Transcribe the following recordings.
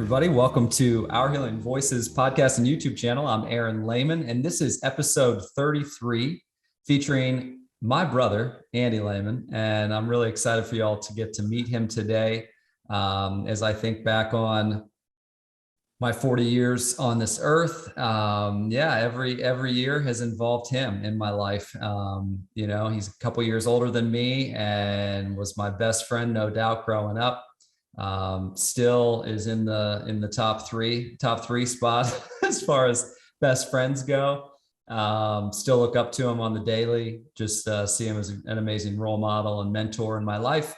everybody. Welcome to Our Healing Voices podcast and YouTube channel. I'm Aaron Lahman, and this is episode 33 featuring my brother, Andy Lahman. And I'm really excited for y'all to get to meet him today. As I think back on my 40 years on this earth, every year has involved him in my life. He's a couple years older than me and was my best friend, no doubt, growing up. Still is in the top three spot as far as best friends go. Still look up to him on the daily, just see him as an amazing role model and mentor in my life.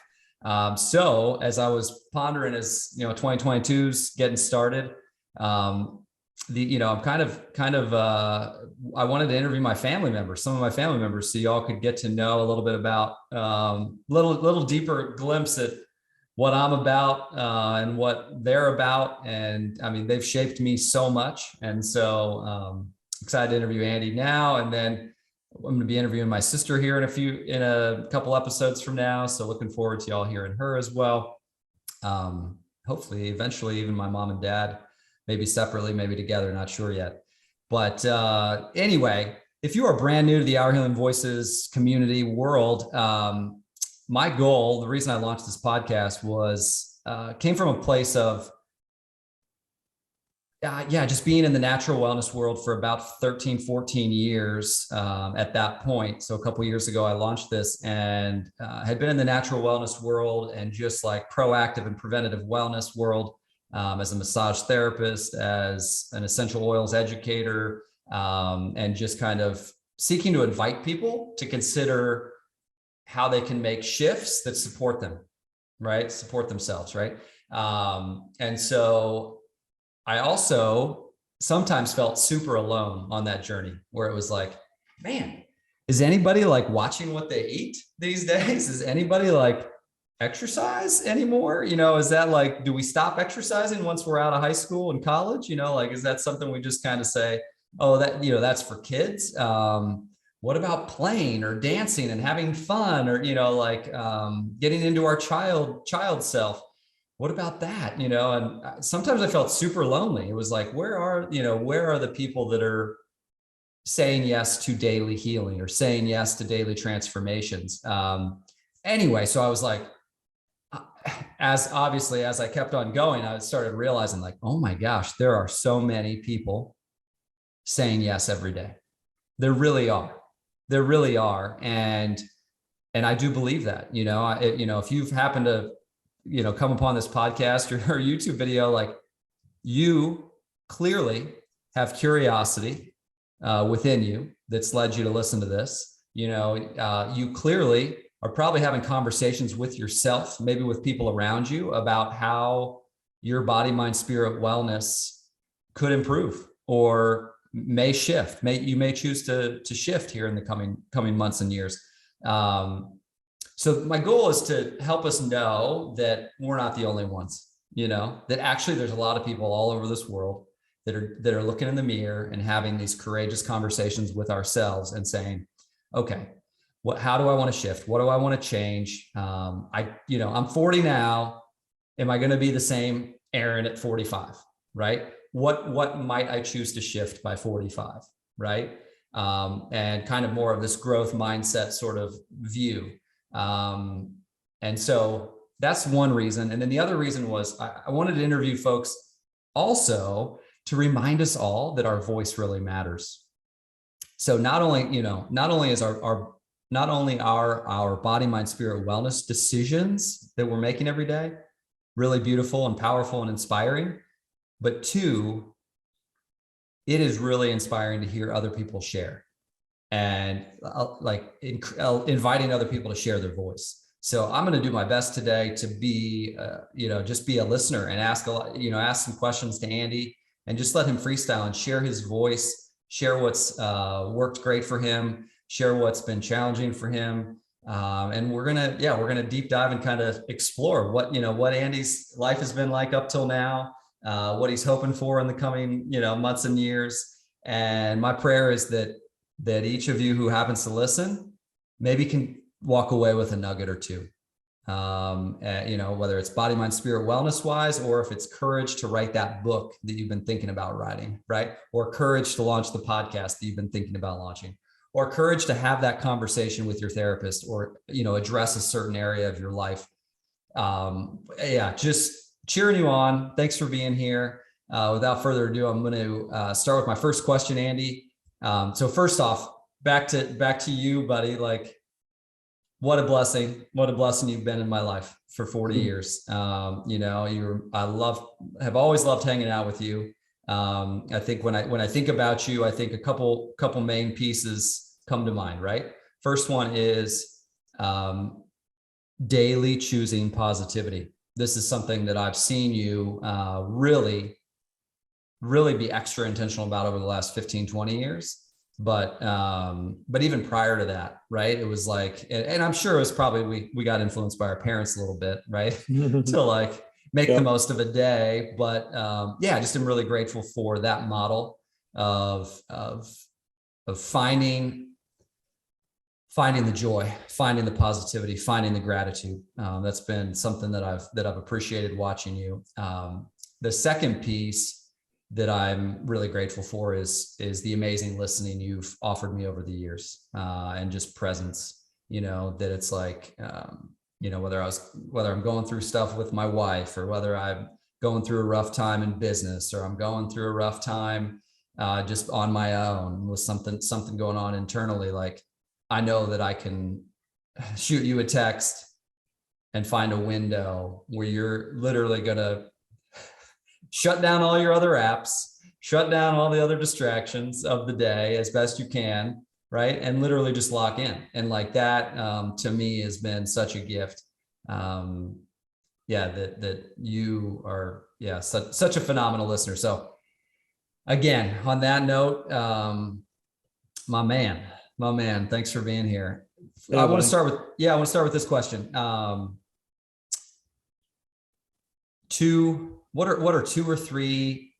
So as I was pondering as 2022's getting started, I'm kind of I wanted to interview my family members, some of my family members, so y'all could get to know a little bit about little deeper glimpse at what I'm about and what they're about. And I mean, they've shaped me so much. And so excited to interview Andy now. And then I'm going to be interviewing my sister here in a couple episodes from now. So looking forward to y'all hearing her as well. Hopefully, eventually, even my mom and dad, maybe separately, maybe together, not sure yet. But anyway, if you are brand new to the Our Healing Voices community world, my goal, the reason I launched this podcast came from a place of, just being in the natural wellness world for about 13, 14 years at that point. So a couple of years ago, I launched this and had been in the natural wellness world and just like proactive and preventative wellness world as a massage therapist, as an essential oils educator, and just kind of seeking to invite people to consider how they can make shifts that support them, right? Support themselves, right? And so I also sometimes felt super alone on that journey where it was like, man, is anybody like watching what they eat these days? Is anybody like exercise anymore? Is that like, do we stop exercising once we're out of high school and college? Is that something we just kind of say, oh, that's for kids? What about playing or dancing and having fun or, getting into our child self? What about that? And sometimes I felt super lonely. It was like, where are the people that are saying yes to daily healing or saying yes to daily transformations? Anyway, so I was like, as I kept on going, I started realizing like, oh my gosh, there are so many people saying yes every day. There really are. And I do believe that, if you've happened to, come upon this podcast or YouTube video, like you clearly have curiosity within you that's led you to listen to this. You clearly are probably having conversations with yourself, maybe with people around you about how your body, mind, spirit wellness could improve or may shift. You may choose to shift here in the coming months and years. So my goal is to help us know that we're not the only ones, that actually there's a lot of people all over this world that are looking in the mirror and having these courageous conversations with ourselves and saying, okay, how do I want to shift? What do I want to change? I'm 40 now. Am I going to be the same Aaron at 45? Right? What might I choose to shift by 45? Right? And kind of more of this growth mindset sort of view. And so that's one reason. And then the other reason was I wanted to interview folks also to remind us all that our voice really matters. So not only are our body, mind, spirit, wellness decisions that we're making every day really beautiful and powerful and inspiring, but two, it is really inspiring to hear other people share and inviting other people to share their voice. So I'm going to do my best today to be, just be a listener and ask some questions to Andy and just let him freestyle and share his voice, share what's worked great for him, share what's been challenging for him. And we're going to deep dive and kind of explore what Andy's life has been like up till now, what he's hoping for in the coming, months and years. And my prayer is that each of you who happens to listen maybe can walk away with a nugget or two. whether it's body, mind, spirit, wellness wise, or if it's courage to write that book that you've been thinking about writing, right? Or courage to launch the podcast that you've been thinking about launching, or courage to have that conversation with your therapist, or, address a certain area of your life. Just cheering you on. Thanks for being here. Without further ado, I'm going to start with my first question, Andy. So first off, back to you, buddy. Like, what a blessing you've been in my life for 40 years. Have always loved hanging out with you. I think when I think about you, I think a couple main pieces come to mind, right? First one is daily choosing positivity. This is something that I've seen you really be extra intentional about over the last 15, 20 years. But even prior to that, right? It was like, and I'm sure it was probably, we got influenced by our parents a little bit, right? To like make the most of a day. But just I'm really grateful for that model of finding the joy, finding the positivity, finding the gratitude. That's been something that I've appreciated watching you. The second piece that I'm really grateful for is the amazing listening you've offered me over the years, and just presence, that it's like, whether I'm going through stuff with my wife, or whether I'm going through a rough time in business, or I'm going through a rough time just on my own with something going on internally. Like, I know that I can shoot you a text and find a window where you're literally going to shut down all your other apps, shut down all the other distractions of the day as best you can, right? And literally just lock in. And like that, to me, has been such a gift. That you are, such a phenomenal listener. So again, on that note, my man, thanks for being here. I want to start with this question. What are two or three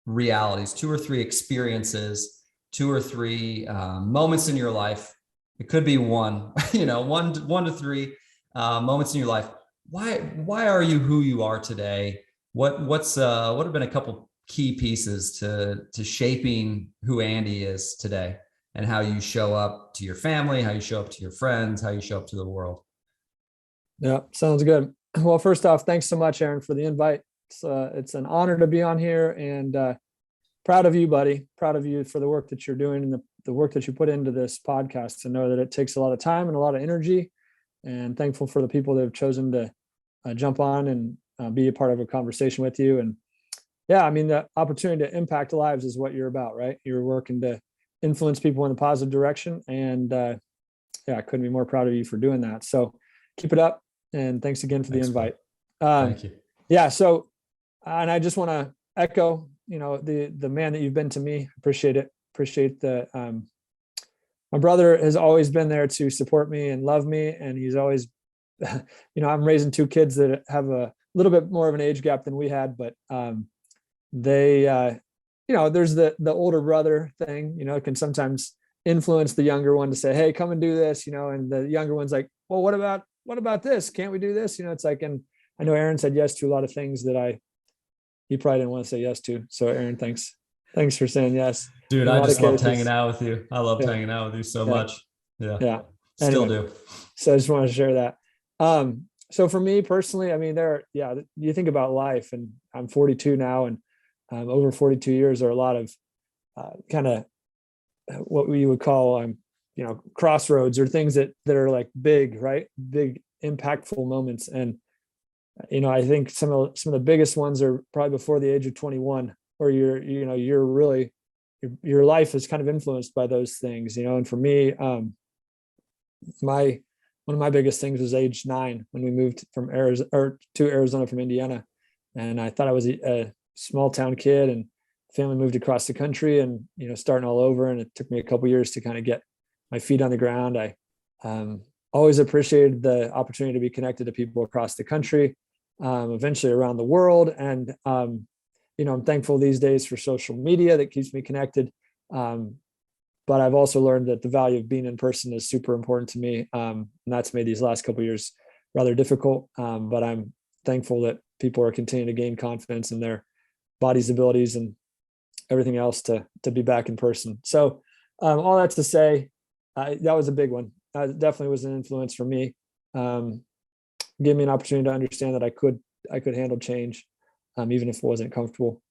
realities, two or three experiences, two or three moments in your life? It could be one, one to three moments in your life. Why are you who you are today? What have been a couple key pieces to shaping who Andy is today, and how you show up to your family, how you show up to your friends, how you show up to the world? Yeah, sounds good. Well, first off, thanks so much, Aaron, for the invite. It's an honor to be on here, and proud of you, buddy. Proud of you for the work that you're doing, and the work that you put into this podcast. To know that it takes a lot of time and a lot of energy, and thankful for the people that have chosen to jump on and be a part of a conversation with you. And the opportunity to impact lives is what you're about, right? You're working to influence people in a positive direction, and I couldn't be more proud of you for doing that. So keep it up, and thanks again for the invite. Thank you. So, and I just want to echo, the man that you've been to me. Appreciate it. Appreciate the, my brother has always been there to support me and love me. And he's always, I'm raising two kids that have a little bit more of an age gap than we had, but they, there's the older brother thing, it can sometimes influence the younger one to say, hey, come and do this, and the younger one's like, well, what about this? Can't we do this? It's like, and I know Aaron said yes to a lot of things that he probably didn't want to say yes to. So Aaron, thanks for saying yes. Dude, I just loved hanging out with you. I loved hanging out with you so much. Yeah. Still do. So I just want to share that. So for me personally, you think about life, and I'm 42 now, and over 42 years are a lot of kind of what we would call, crossroads, or things that are like big, right? Big impactful moments. And, I think some of the biggest ones are probably before the age of 21, where you're really, your life is kind of influenced by those things, and for me, one of my biggest things was age 9 when we moved from Arizona from Indiana. And I thought I was a small town kid, and family moved across the country, and, starting all over. And it took me a couple years to kind of get my feet on the ground. I always appreciated the opportunity to be connected to people across the country, eventually around the world. And, I'm thankful these days for social media that keeps me connected. But I've also learned that the value of being in person is super important to me. And that's made these last couple of years rather difficult. But I'm thankful that people are continuing to gain confidence in their body's abilities and everything else to be back in person. So all that's to say, that was a big one. Definitely was an influence for me. Gave me an opportunity to understand that I could handle change, even if it wasn't comfortable.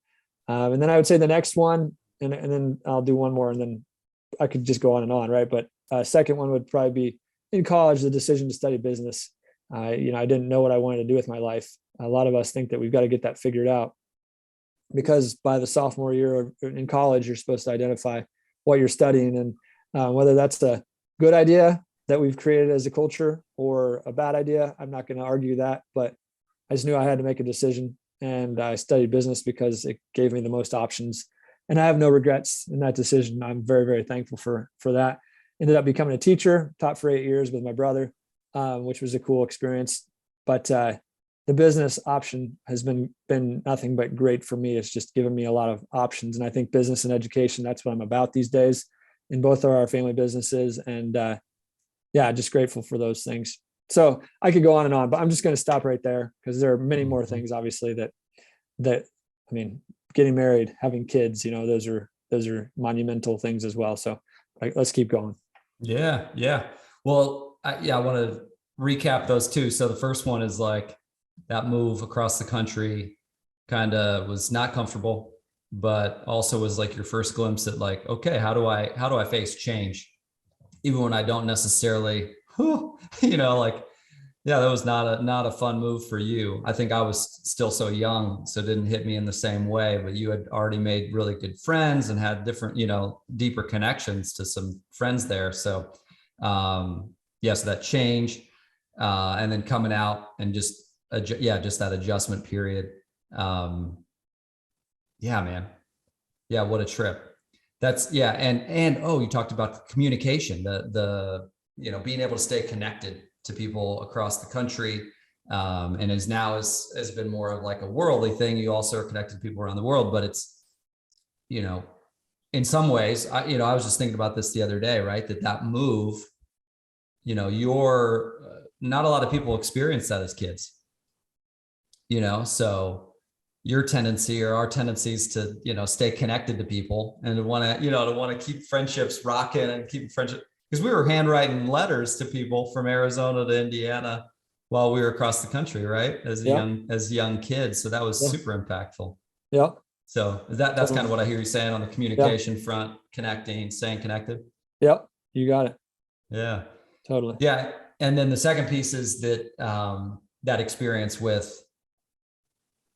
And then I would say the next one, and then I'll do one more, and then I could just go on, right? But second one would probably be in college, the decision to study business. I didn't know what I wanted to do with my life. A lot of us think that we've got to get that figured out, because by the sophomore year in college, you're supposed to identify what you're studying, and whether that's a good idea that we've created as a culture or a bad idea. I'm not going to argue that, but I just knew I had to make a decision, and I studied business because it gave me the most options, and I have no regrets in that decision. I'm very, very thankful for that. Ended up becoming a teacher, taught for 8 years with my brother, which was a cool experience. But the business option has been nothing but great for me. It's just given me a lot of options. And I think business and education, that's what I'm about these days. And both are our family businesses. And just grateful for those things. So I could go on and on, but I'm just going to stop right there, because there are many more things, obviously, that I mean, getting married, having kids, those are monumental things as well. So let's keep going. Yeah. Yeah. Well, I want to recap those two. So the first one is like that move across the country kind of was not comfortable, but also was like your first glimpse at like, okay, how do I face change? Even when I don't necessarily, that was not a fun move for you. I think I was still so young, so it didn't hit me in the same way, but you had already made really good friends and had different, deeper connections to some friends there. So, so that change, and then coming out and just that adjustment period. Man. Yeah. What a trip. That's and you talked about the communication, the being able to stay connected to people across the country, and has been more of like a worldly thing. You also are connected to people around the world, but it's in some ways, I was just thinking about this the other day, right? That move, you're not a lot of people experience that as kids, so your tendency or our tendencies to, stay connected to people and to want to keep friendships rocking and keep friendship, because we were handwriting letters to people from Arizona to Indiana while we were across the country, right? As young kids. So that was super impactful. Yeah. So that's kind of what I hear you saying on the communication front, connecting, staying connected. Yep. You got it. Yeah. Totally. Yeah. And then the second piece is that, that experience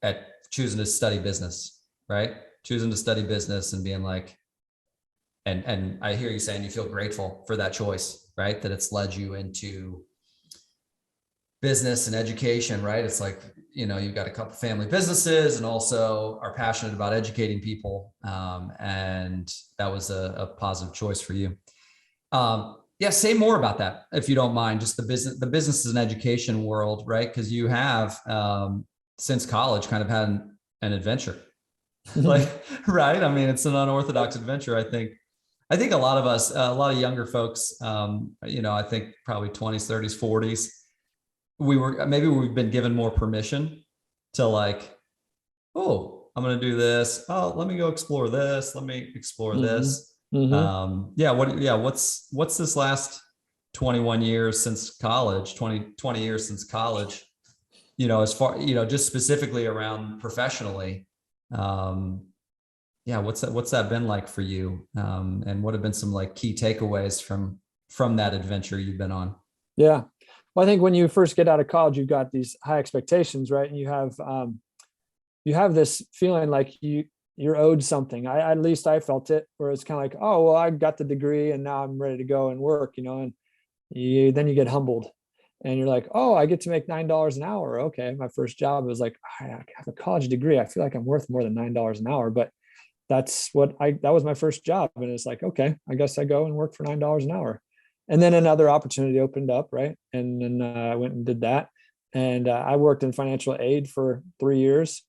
at choosing to study business, right? Choosing to study business and being like, and I hear you saying you feel grateful for that choice, right? That it's led you into business and education, right? It's like, you've got a couple family businesses and also are passionate about educating people. And that was a positive choice for you. Say more about that, if you don't mind, just the business and education world, right? Because you have, since college, kind of had an adventure, like, right? I mean, it's an unorthodox adventure. I think a lot of us, a lot of younger folks, I think probably 20s, 30s, 40s, we've been given more permission to like, oh, I'm going to do this. Oh, let me go explore this. Let me explore this. What's this last 21 years since college, 20 years since college, as far, just specifically around professionally, what's that been like for you? And what have been some like key takeaways from that adventure you've been on? Yeah. Well, I think when you first get out of college, you've got these high expectations, right? And you have this feeling like you're owed something. At least I felt it, where it's kind of like, oh, well, I got the degree and now I'm ready to go and work, and then you get humbled and you're like, oh, I get to make $9 an hour. Okay. My first job was like, I have a college degree. I feel like I'm worth more than $9 an hour, but that was my first job. And it's like, okay, I guess I go and work for $9 an hour. And then another opportunity opened up. Right. And then I went and did that. And I worked in financial aid for 3 years.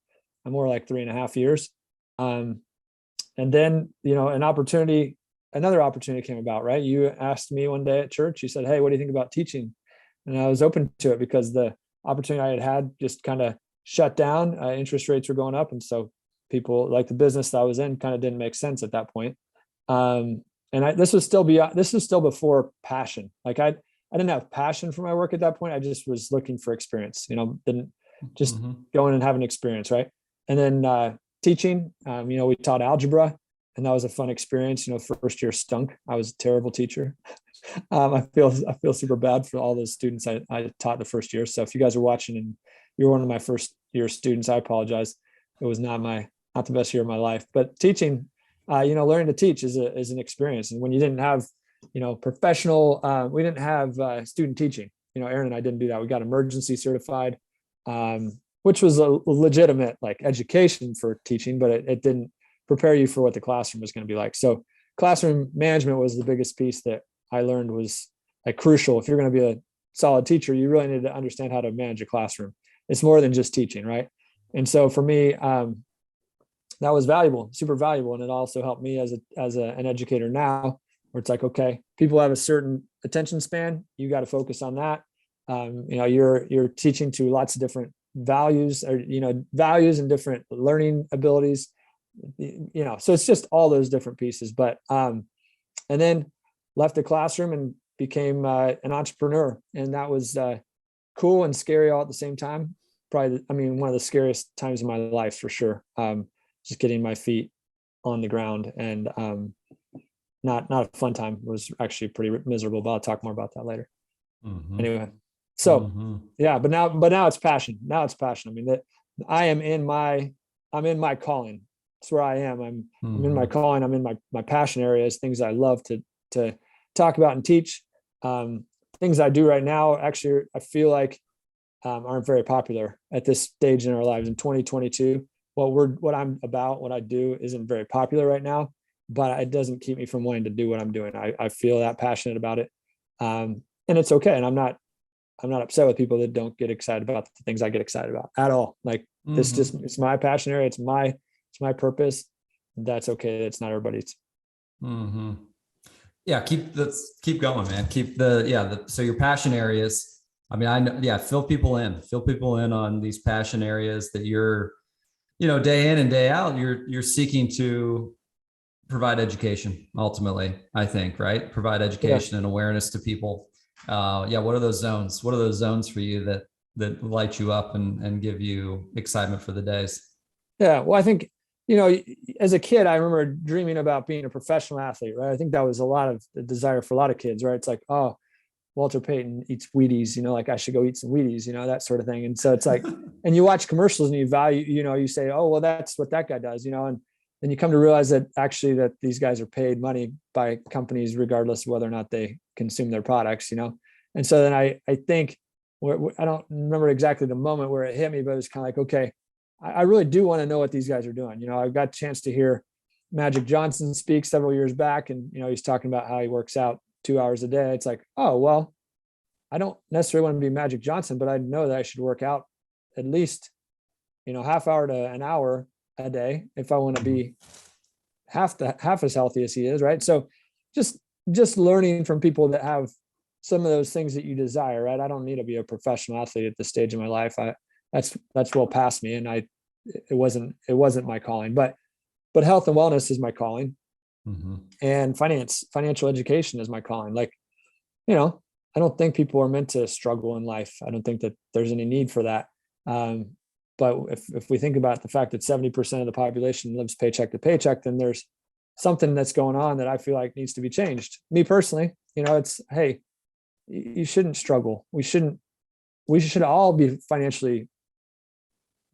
I'm more like 3.5 years. And then, another opportunity came about, right? You asked me one day at church, you said, hey, what do you think about teaching? and I was open to it because the opportunity I had just kind of shut down. Interest rates were going up, and so people like the business that I was in kind of didn't make sense at that point. This was still before passion. Like I didn't have passion for my work at that point. I just was looking for experience, didn't just go in and have an experience. Right. And then, teaching, we taught algebra, and that was a fun experience. First year stunk. I was a terrible teacher. I feel super bad for all those students I taught the first year. So if you guys are watching and you're one of my first year students, I apologize. It was not the best year of my life, but teaching, learning to teach is an experience. And when you didn't have, professional, we didn't have student teaching. Aaron and I didn't do that. We got emergency certified, which was a legitimate like education for teaching, but it didn't prepare you for what the classroom was going to be like. So classroom management was the biggest piece that I learned was like crucial. If you're going to be a solid teacher, you really need to understand how to manage a classroom. It's more than just teaching, right? And so for me, that was valuable, super valuable. And it also helped me as an educator now, where it's like, okay, people have a certain attention span. You got to focus on that. You're teaching to lots of different values values and different learning abilities, so it's just all those different pieces. But, and then left the classroom and became an entrepreneur. And that was cool and scary all at the same time. Probably, one of the scariest times of my life for sure. Just getting my feet on the ground, and not a fun time. It was actually pretty miserable, but I'll talk more about that later. Anyway, so yeah, but now it's passion. Now it's passion. That I'm in my calling. That's where I am. I'm in my calling. I'm in my passion areas, things I love to talk about and teach. Things I do right now, actually, I feel like aren't very popular at this stage in our lives in 2022. What I'm about, what I do isn't very popular right now, but it doesn't keep me from wanting to do what I'm doing. I feel that passionate about it. And it's okay. And I'm not upset with people that don't get excited about the things I get excited about at all. Like it's my passion area. It's my purpose. That's okay. It's not everybody's. Yeah. Keep going, man. So your passion areas, I know, fill people in on these passion areas that you're, day in and day out, you're seeking to provide education ultimately, I think, right? Provide education and awareness to people. What are those zones? What are those zones for you that light you up and give you excitement for the days? Yeah. Well, I think, as a kid, I remember dreaming about being a professional athlete, right? I think that was a lot of the desire for a lot of kids, right? It's like, oh, Walter Payton eats Wheaties, like I should go eat some Wheaties, that sort of thing. And so it's like, and you watch commercials and you value, you say, oh, well, that's what that guy does, and then you come to realize that actually that these guys are paid money by companies, regardless of whether or not they consume their products, And so then I think, I don't remember exactly the moment where it hit me, but it's kind of like, okay, I really do want to know what these guys are doing. I've got a chance to hear Magic Johnson speak several years back, and, he's talking about how he works out 2 hours a day. It's like, oh, well, I don't necessarily want to be Magic Johnson, but I know that I should work out at least, half hour to an hour a day if I want to be half as healthy as he is. Right. So just learning from people that have some of those things that you desire, right? I don't need to be a professional athlete at this stage of my life. That's well past me. And it wasn't my calling, but health and wellness is my calling. And financial education is my calling. Like, I don't think people are meant to struggle in life. I don't think that there's any need for that. But if we think about the fact that 70% of the population lives paycheck to paycheck, then there's something that's going on that I feel like needs to be changed. Me personally, it's, hey, you shouldn't struggle. We should all be financially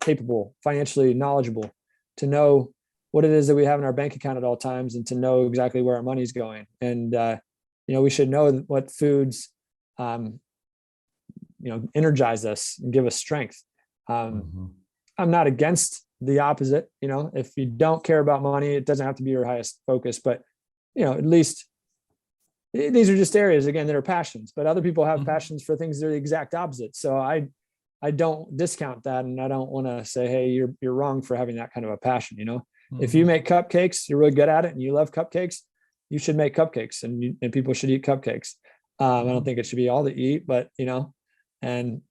capable, financially knowledgeable, to know what it is that we have in our bank account at all times, and to know exactly where our money's going. And, we should know what foods, energize us and give us strength. I'm not against the opposite. If you don't care about money, it doesn't have to be your highest focus, but, at least these are just areas, again, that are passions, but other people have passions for things that are the exact opposite. So I don't discount that. And I don't want to say, hey, you're wrong for having that kind of a passion. If you make cupcakes, you're really good at it and you love cupcakes, you should make cupcakes, and people should eat cupcakes. I don't think it should be all that you eat, but And,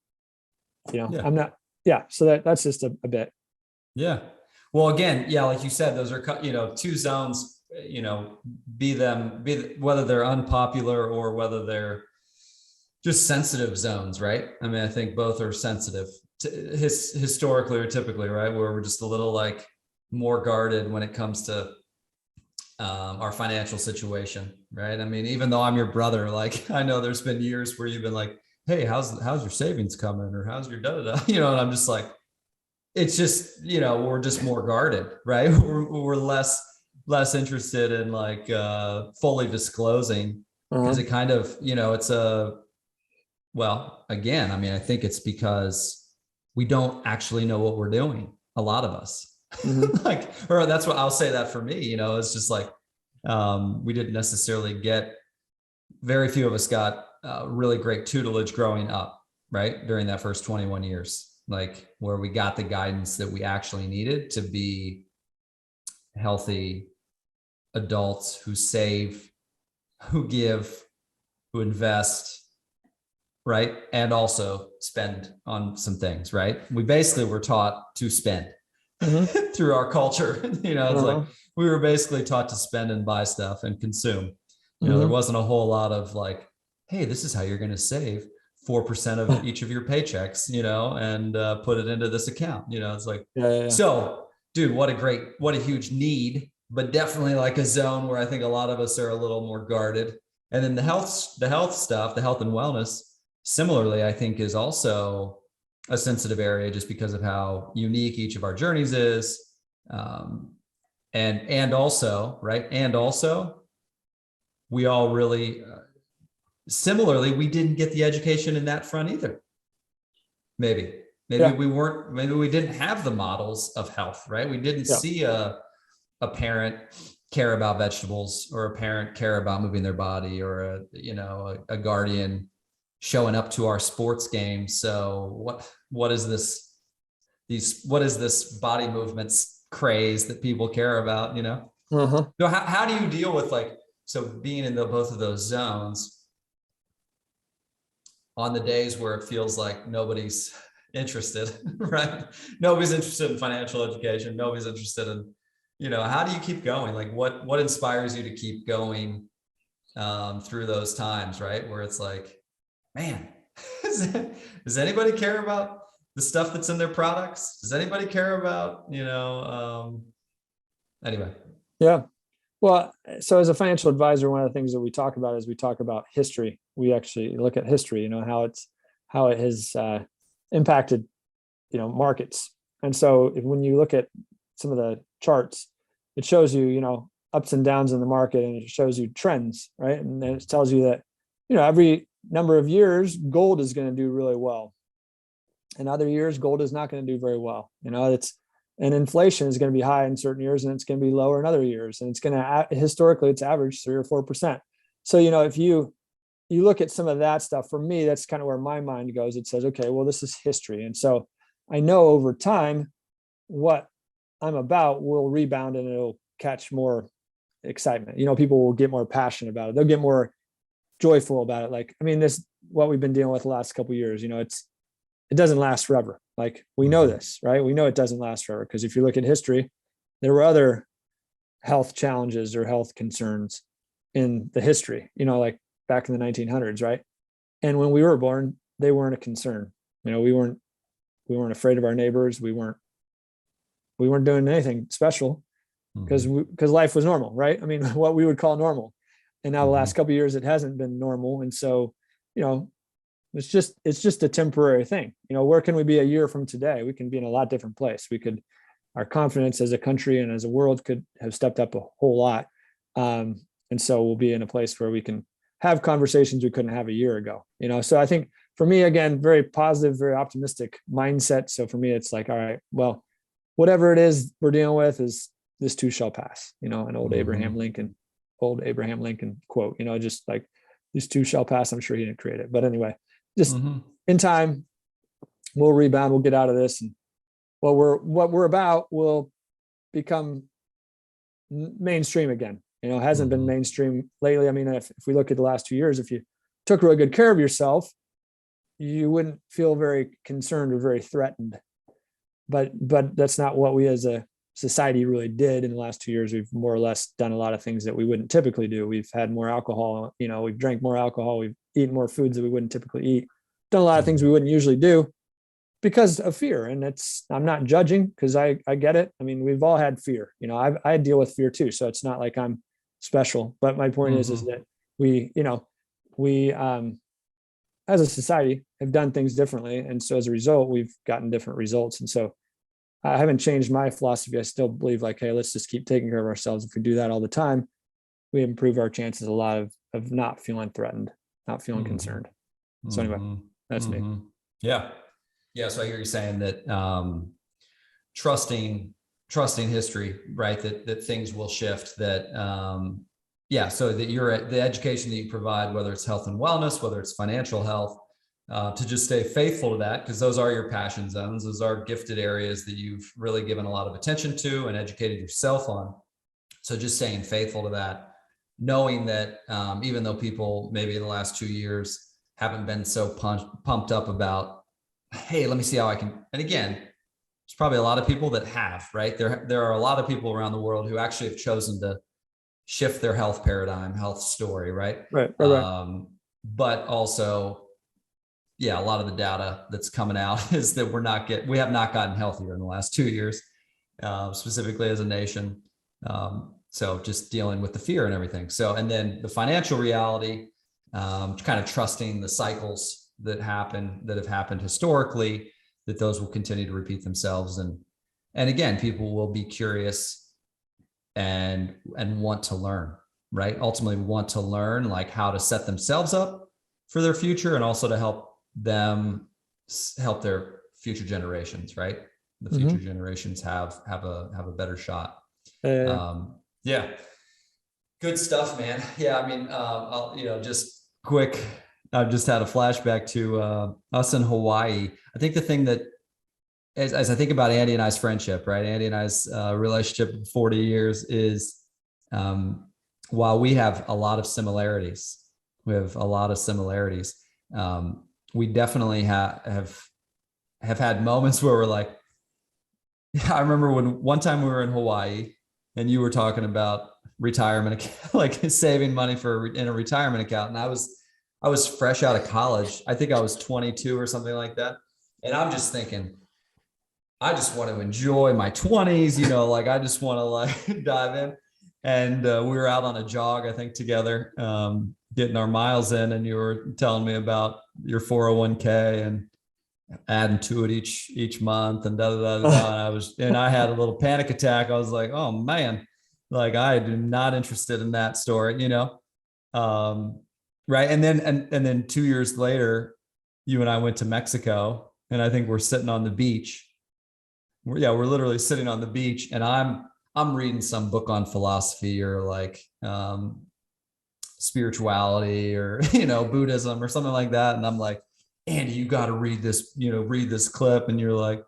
Yeah. I'm not, yeah. So that's just a bit. Yeah. Well, again, yeah, like you said, those are, two zones, whether they're unpopular or whether they're just sensitive zones, right? I mean, I think both are sensitive historically or typically, right? Where we're just a little like more guarded when it comes to our financial situation, right? I mean, even though I'm your brother, like I know there's been years where you've been like, hey, how's your savings coming, or how's your da-da-da, and I'm just like, it's just, we're just more guarded, right? We're less interested in like fully disclosing, because it kind of, it's well, again, I mean, I think it's because we don't actually know what we're doing, a lot of us. Like, or that's what I'll say that for me, it's just like, we didn't necessarily very few of us got really great tutelage growing up, right? During that first 21 years, like where we got the guidance that we actually needed to be healthy adults who save, who give, who invest, right? And also spend on some things, right? We basically were taught to spend through our culture. It's like we were basically taught to spend and buy stuff and consume. There wasn't a whole lot of like, hey, this is how you're going to save 4% of each of your paychecks, and put it into this account. It's like, So, dude, what a huge need, but definitely like a zone where I think a lot of us are a little more guarded. And then the health stuff, the health and wellness, similarly, I think is also a sensitive area just because of how unique each of our journeys is. And also, right. And also we all really, similarly, we didn't get the education in that front either. Maybe we didn't have the models of health, right? We didn't see a parent care about vegetables, or a parent care about moving their body, or a guardian showing up to our sports games. So what is this body movements craze that people care about, So how do you deal with being in both of those zones on the days where it feels like nobody's interested, right? Nobody's interested in financial education. Nobody's interested in, how do you keep going? Like what inspires you to keep going through those times, right? Where it's like, man, does anybody care about the stuff that's in their products? Does anybody care about, anyway? Yeah. Well, so as a financial advisor, one of the things that we talk about is we talk about history. We actually look at history, how it has impacted, markets. And so when you look at some of the charts, it shows you, ups and downs in the market, and it shows you trends, right? And then it tells you that, every number of years, gold is going to do really well. And other years, gold is not going to do very well. And inflation is going to be high in certain years, and it's going to be lower in other years. And it's going to, historically, it's averaged 3 or 4%. So, if you look at some of that stuff, for me, that's kind of where my mind goes. It says, okay, well, this is history. And so I know over time what I'm about will rebound, and it'll catch more excitement. People will get more passionate about it. They'll get more joyful about it. Like, I mean, what we've been dealing with the last couple of years, it doesn't last forever. Like, we know this, right? We know it doesn't last forever, because if you look at history, there were other health challenges or health concerns in the history, like back in the 1900s, right? And when we were born, they weren't a concern. We weren't afraid of our neighbors. We weren't doing anything special, because life was normal, right? I mean, what we would call normal. And now the last couple of years, it hasn't been normal. And so, it's just a temporary thing. Where can we be a year from today? We can be in a lot different place. Our confidence as a country and as a world could have stepped up a whole lot. And so we'll be in a place where we can have conversations we couldn't have a year ago. So I think for me, again, very positive, very optimistic mindset. So for me, it's like, all right, well, whatever it is we're dealing with, is this too shall pass, an old Abraham Lincoln quote, just like, this too shall pass. I'm sure he didn't create it, but anyway, just in time, we'll rebound, we'll get out of this. And what we're about will become mainstream again. Hasn't been mainstream lately. I mean, if we look at the last 2 years, if you took really good care of yourself, you wouldn't feel very concerned or very threatened. But that's not what we as a society really did in the last 2 years. We've more or less done a lot of things that we wouldn't typically do. We've had more alcohol, we've drank more alcohol, we've eaten more foods that we wouldn't typically eat, done a lot of things we wouldn't usually do because of fear. And I'm not judging, because I get it. I mean, we've all had fear, I deal with fear too. So it's not like I'm special, but my point is that we as a society have done things differently. And so as a result, we've gotten different results. And so I haven't changed my philosophy. I still believe like, hey, let's just keep taking care of ourselves. If we do that all the time, we improve our chances a lot of not feeling threatened, not feeling concerned. So anyway, that's me. Yeah. Yeah. So I hear you saying that trusting history, right? That things will shift, that so that the education that you provide, whether it's health and wellness, whether it's financial health, to just stay faithful to that, because those are your passion zones. Those are gifted areas that you've really given a lot of attention to and educated yourself on. So just staying faithful to that, knowing that even though people maybe in the last 2 years haven't been so pumped up about, hey, let me see how I can. And again, there's probably a lot of people that have, right? There are a lot of people around the world who actually have chosen to shift their health paradigm, health story, right? Right. But also, a lot of the data that's coming out is that we have not gotten healthier in the last 2 years, specifically as a nation. So just dealing with the fear and everything. So, and then the financial reality, kind of trusting the cycles that have happened historically, that those will continue to repeat themselves. And again, people will be curious and want to learn, right? Ultimately want to learn like how to set themselves up for their future, and also to help their future generations, right? The future generations have a better shot. Good stuff, man. Yeah. I mean, I'll, just quick, I've just had a flashback to us in Hawaii. I think the thing that, as I think about Andy and I's friendship, right? Andy and I's relationship of 40 years is, while we have a lot of similarities, we definitely have had moments where we're like, I remember when one time we were in Hawaii and you were talking about retirement, like saving money in a retirement account. And I was fresh out of college. I think I was 22 or something like that. And I'm just thinking, I just want to enjoy my 20s, like I just want to like dive in. And we were out on a jog, I think, together, getting our miles in, and you were telling me about your 401k and adding to it each month and da da da da. And I had a little panic attack. I was like, oh man, like I am not interested in that story, right? And then 2 years later, you and I went to Mexico, and I think we're sitting on the beach. We're literally sitting on the beach, and I'm reading some book on philosophy or like spirituality or Buddhism or something like that, and I'm like, Andy, you got to read this clip, and you're like,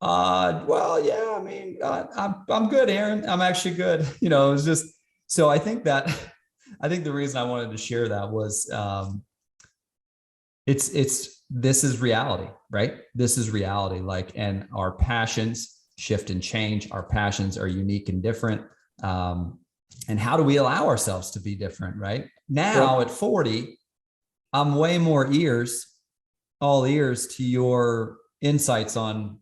well, yeah, I mean, I'm good, Aaron. I'm actually good. It was just, so I think the reason I wanted to share that was this is reality, right? This is reality. Like, and our passions shift and change. Our passions are unique and different. And how do we allow ourselves to be different, right? Now at 40, I'm way more all ears to your insights on.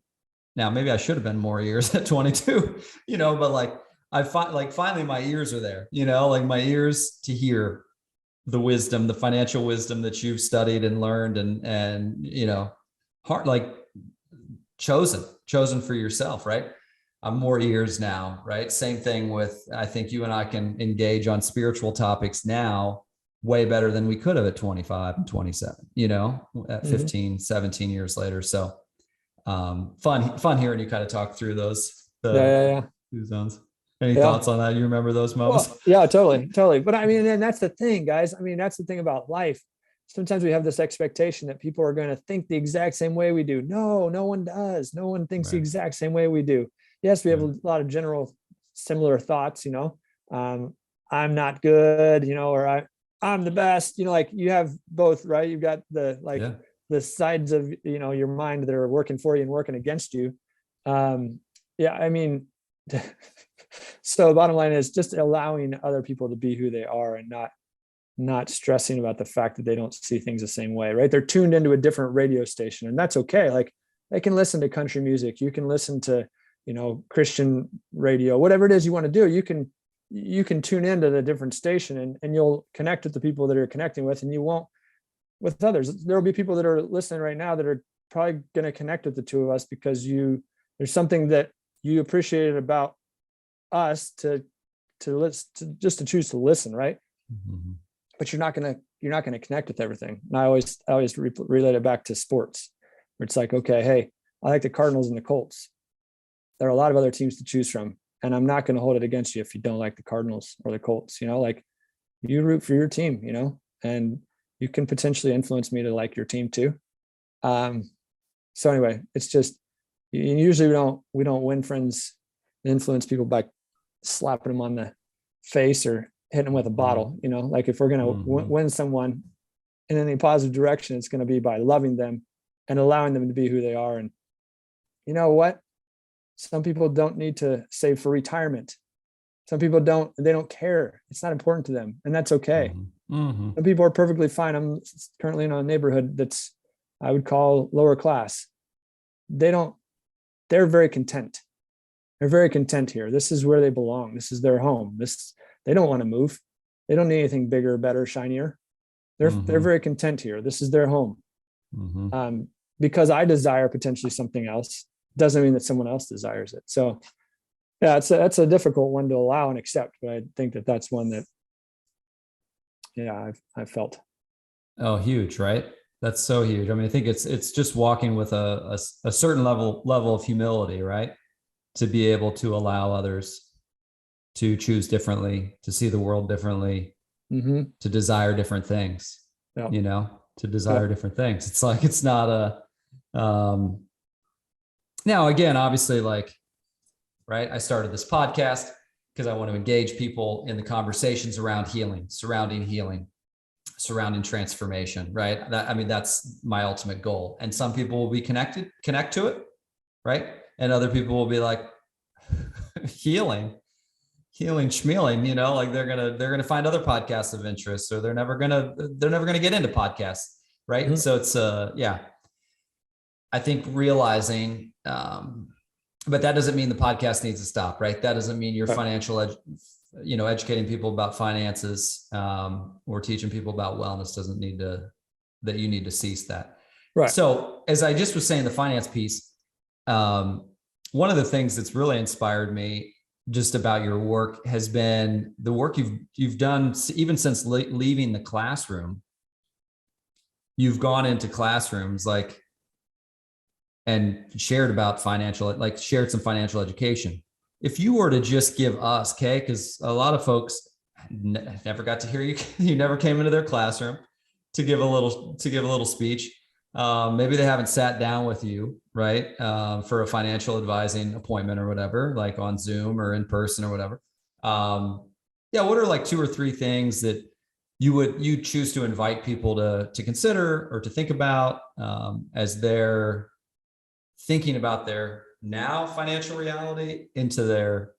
Now, maybe I should have been more ears at 22, but like finally my ears are there, like my ears to hear the wisdom, the financial wisdom that you've studied and learned and heart, like chosen for yourself, right? I'm more ears now, right? Same thing with, I think you and I can engage on spiritual topics now way better than we could have at 25 and 27, at 15, 17 years later. So fun hearing you kind of talk through those two zones. Any thoughts on that? You remember those moments? Well, yeah, totally. But I mean, and that's the thing, guys. I mean, that's the thing about life. Sometimes we have this expectation that people are going to think the exact same way we do. No one does. No one thinks the exact same way we do. Yes, we have a lot of general similar thoughts, I'm not good, or I'm the best, like you have both, right? You've got the the sides of, your mind that are working for you and working against you. Yeah, I mean, so bottom line is just allowing other people to be who they are and not stressing about the fact that they don't see things the same way, right? They're tuned into a different radio station, and that's okay. Like, they can listen to country music. You can listen to, Christian radio, whatever it is you want to do. You can tune into the different station, and you'll connect with the people that you're connecting with, and you won't with others. There will be people that are listening right now that are probably going to connect with the two of us because there's something that you appreciated about us to just to choose to listen, right? Mm-hmm. But you're not going to connect with everything. And I always relate it back to sports, where it's like, okay, hey, I like the Cardinals and the Colts. There are a lot of other teams to choose from, and I'm not going to hold it against you if you don't like the Cardinals or the Colts. Like, you root for your team, and you can potentially influence me to like your team too. So anyway, it's just, usually we don't win friends, influence people by slapping them on the face or hitting them with a bottle. Like, if we're going to win someone in any positive direction, it's going to be by loving them and allowing them to be who they are. And you know what? Some people don't need to save for retirement. Some people they don't care. It's not important to them, and that's okay. Mm-hmm. Some people are perfectly fine. I'm currently in a neighborhood that's, I would call, lower class. They're very content. They're very content here. This is where they belong. This is their home. They don't want to move. They don't need anything bigger, better, shinier. They're very content here. This is their home. Mm-hmm. Because I desire potentially something else, doesn't mean that someone else desires it. So yeah, that's a difficult one to allow and accept, but I think that that's one that, yeah, I've felt. Oh, huge, right? That's so huge. I mean, I think it's just walking with a certain level of humility, right? To be able to allow others to choose differently, to see the world differently, to desire different things, to desire different things. It's like, it's not now, again, obviously, like, right, I started this podcast because I want to engage people in the conversations around healing, surrounding transformation, right? That's my ultimate goal. And some people will be connect to it, right? And other people will be like, healing schmealing, like they're gonna find other podcasts of interest, or they're never gonna get into podcasts, right? Mm-hmm. So it's I think realizing, but that doesn't mean the podcast needs to stop, right? That doesn't mean your financial educating people about finances, or teaching people about wellness doesn't mean that you need to cease that. Right. So as I just was saying, the finance piece, one of the things that's really inspired me just about your work has been the work you've done, even since leaving the classroom. You've gone into classrooms and shared some financial education. If you were to just give us, okay, because a lot of folks never got to hear you, you never came into their classroom to give a little speech. Maybe they haven't sat down with you, right, for a financial advising appointment or whatever, like on Zoom or in person or whatever. What are like 2 or 3 things that you choose to invite people to consider or to think about as they're thinking about their now financial reality into their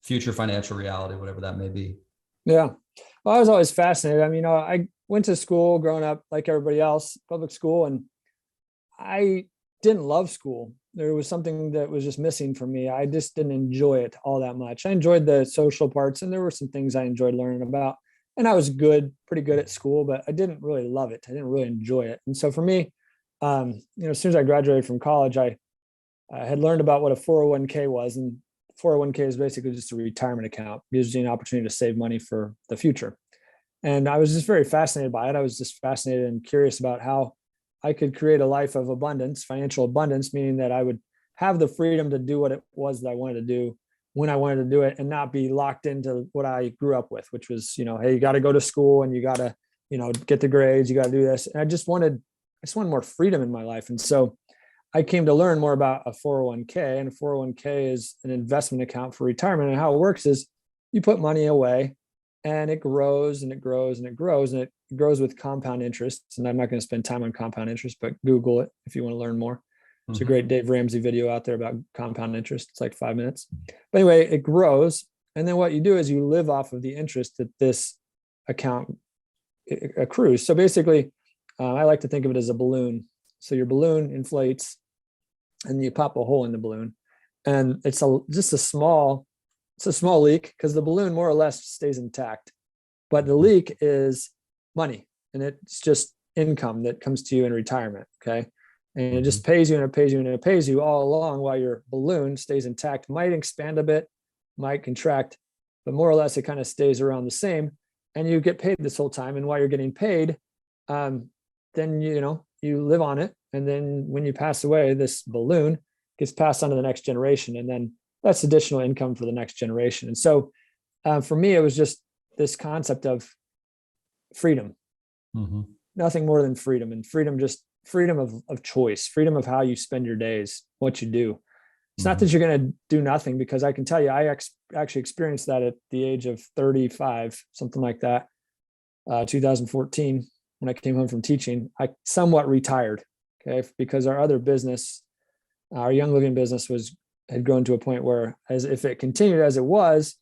future financial reality, whatever that may be? Yeah. Well, I was always fascinated. I mean, I went to school growing up like everybody else, public school, and I didn't love school. There was something that was just missing for me. I just didn't enjoy it all that much. I enjoyed the social parts, and there were some things I enjoyed learning about, and I was pretty good at school, but I didn't really love it. I didn't really enjoy it. And so for me, as soon as I graduated from college, I had learned about what a 401k was, and 401k is basically just a retirement account. It gives you an opportunity to save money for the future. And I was just very fascinated by it. I was just fascinated and curious about how I could create a life of abundance, financial abundance, meaning that I would have the freedom to do what it was that I wanted to do when I wanted to do it, and not be locked into what I grew up with, which was, hey, you got to go to school and you got to, get the grades, you got to do this. And I just wanted more freedom in my life. And so I came to learn more about a 401k, and a 401k is an investment account for retirement. And how it works is you put money away, and it grows and it grows and it grows, and grows with compound interest. And I'm not going to spend time on compound interest, but Google it if you want to learn more. There's a great Dave Ramsey video out there about compound interest. It's like 5 minutes. But anyway, it grows. And then what you do is you live off of the interest that this account accrues. So basically, I like to think of it as a balloon. So your balloon inflates and you pop a hole in the balloon. And it's just a small leak because the balloon more or less stays intact. But the leak is money, and it's just income that comes to you in retirement. Okay. And it just pays you and it pays you and it pays you all along while your balloon stays intact. Might expand a bit, might contract, but more or less it kind of stays around the same. And you get paid this whole time. And while you're getting paid, then you live on it. And then when you pass away, this balloon gets passed on to the next generation. And then that's additional income for the next generation. And so for me, it was just this concept of freedom, nothing more than freedom, and freedom of choice, freedom of how you spend your days, what you do. It's not that you're going to do nothing, because I can tell you, I actually experienced that at the age of 35, something like that. 2014, when I came home from teaching, I somewhat retired. Okay. Because our other business, our Young Living business had grown to a point where, as if it continued as it was,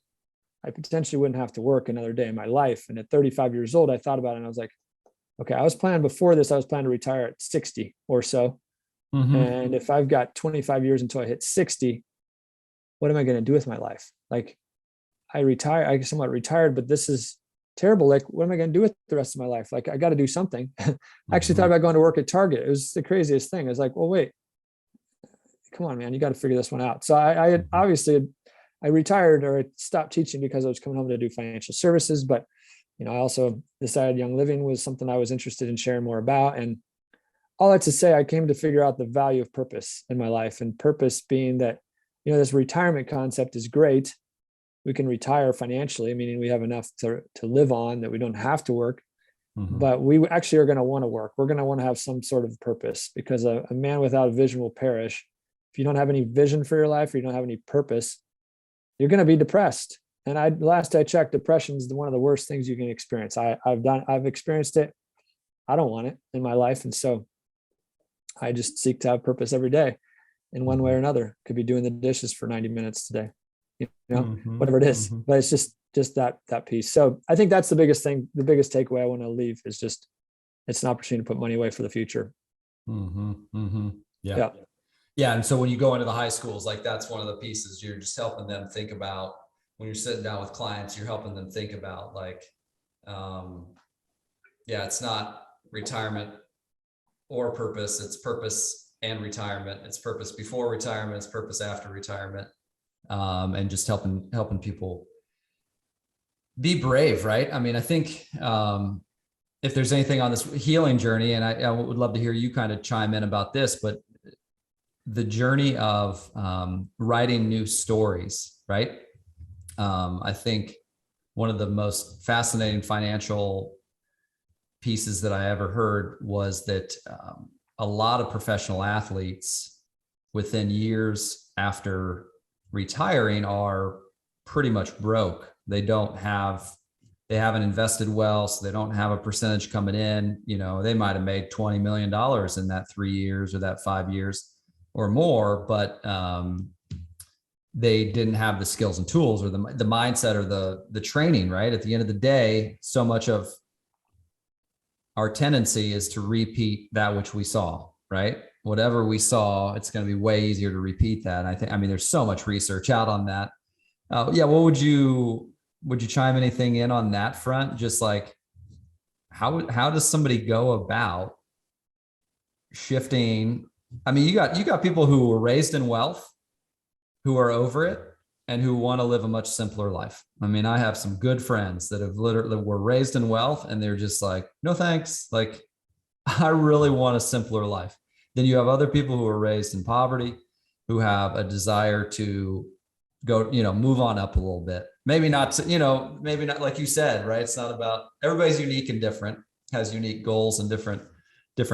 I potentially wouldn't have to work another day in my life. And at 35 years old, I thought about it and I was like, okay, I was planning to retire at 60 or so. And if I've got 25 years until I hit 60, what am I going to do with my life? Like, I somewhat retired, but this is terrible. Like, what am I going to do with the rest of my life? Like, I got to do something. I actually thought about going to work at Target. It was the craziest thing. I was like, well, wait, come on, man, you got to figure this one out. So I retired, or I stopped teaching because I was coming home to do financial services. But, I also decided Young Living was something I was interested in sharing more about. And all that to say, I came to figure out the value of purpose in my life, and purpose being that, this retirement concept is great. We can retire financially, meaning we have enough to live on, that we don't have to work, but we actually are going to want to work. We're going to want to have some sort of purpose, because a man without a vision will perish. If you don't have any vision for your life, or you don't have any purpose, you're going to be depressed. And last I checked, depression is one of the worst things you can experience. I've experienced it. I don't want it in my life. And so I just seek to have purpose every day in one way or another. Could be doing the dishes for 90 minutes today, whatever it is, but it's just that piece. So I think that's the biggest thing. The biggest takeaway I want to leave is just, it's an opportunity to put money away for the future. Yeah. And so when you go into the high schools, like, that's one of the pieces you're just helping them think about. When you're sitting down with clients, you're helping them think about, like, it's not retirement or purpose. It's purpose and retirement. It's purpose before retirement. It's purpose after retirement. And just helping people be brave, right? I mean, I think if there's anything on this healing journey, and I would love to hear you kind of chime in about this, but the journey of writing new stories, right? I think one of the most fascinating financial pieces that I ever heard was that a lot of professional athletes, within years after retiring, are pretty much broke. They haven't invested well, so they don't have a percentage coming in. They might have made $20 million in that 3 years or that 5 years or more, but they didn't have the skills and tools, or the mindset, or the training, right? At the end of the day, so much of our tendency is to repeat that which we saw, right? Whatever we saw, it's going to be way easier to repeat that. And I mean, there's so much research out on that. What would you chime anything in on that front? Just like, how does somebody go about shifting? I mean, you got people who were raised in wealth, who are over it, and who want to live a much simpler life. I mean, I have some good friends that were raised in wealth, and they're just like, no thanks. Like, I really want a simpler life. Then you have other people who are raised in poverty, who have a desire to go, move on up a little bit. Maybe not, maybe not, like you said, right? It's not about, everybody's unique and different, has unique goals and different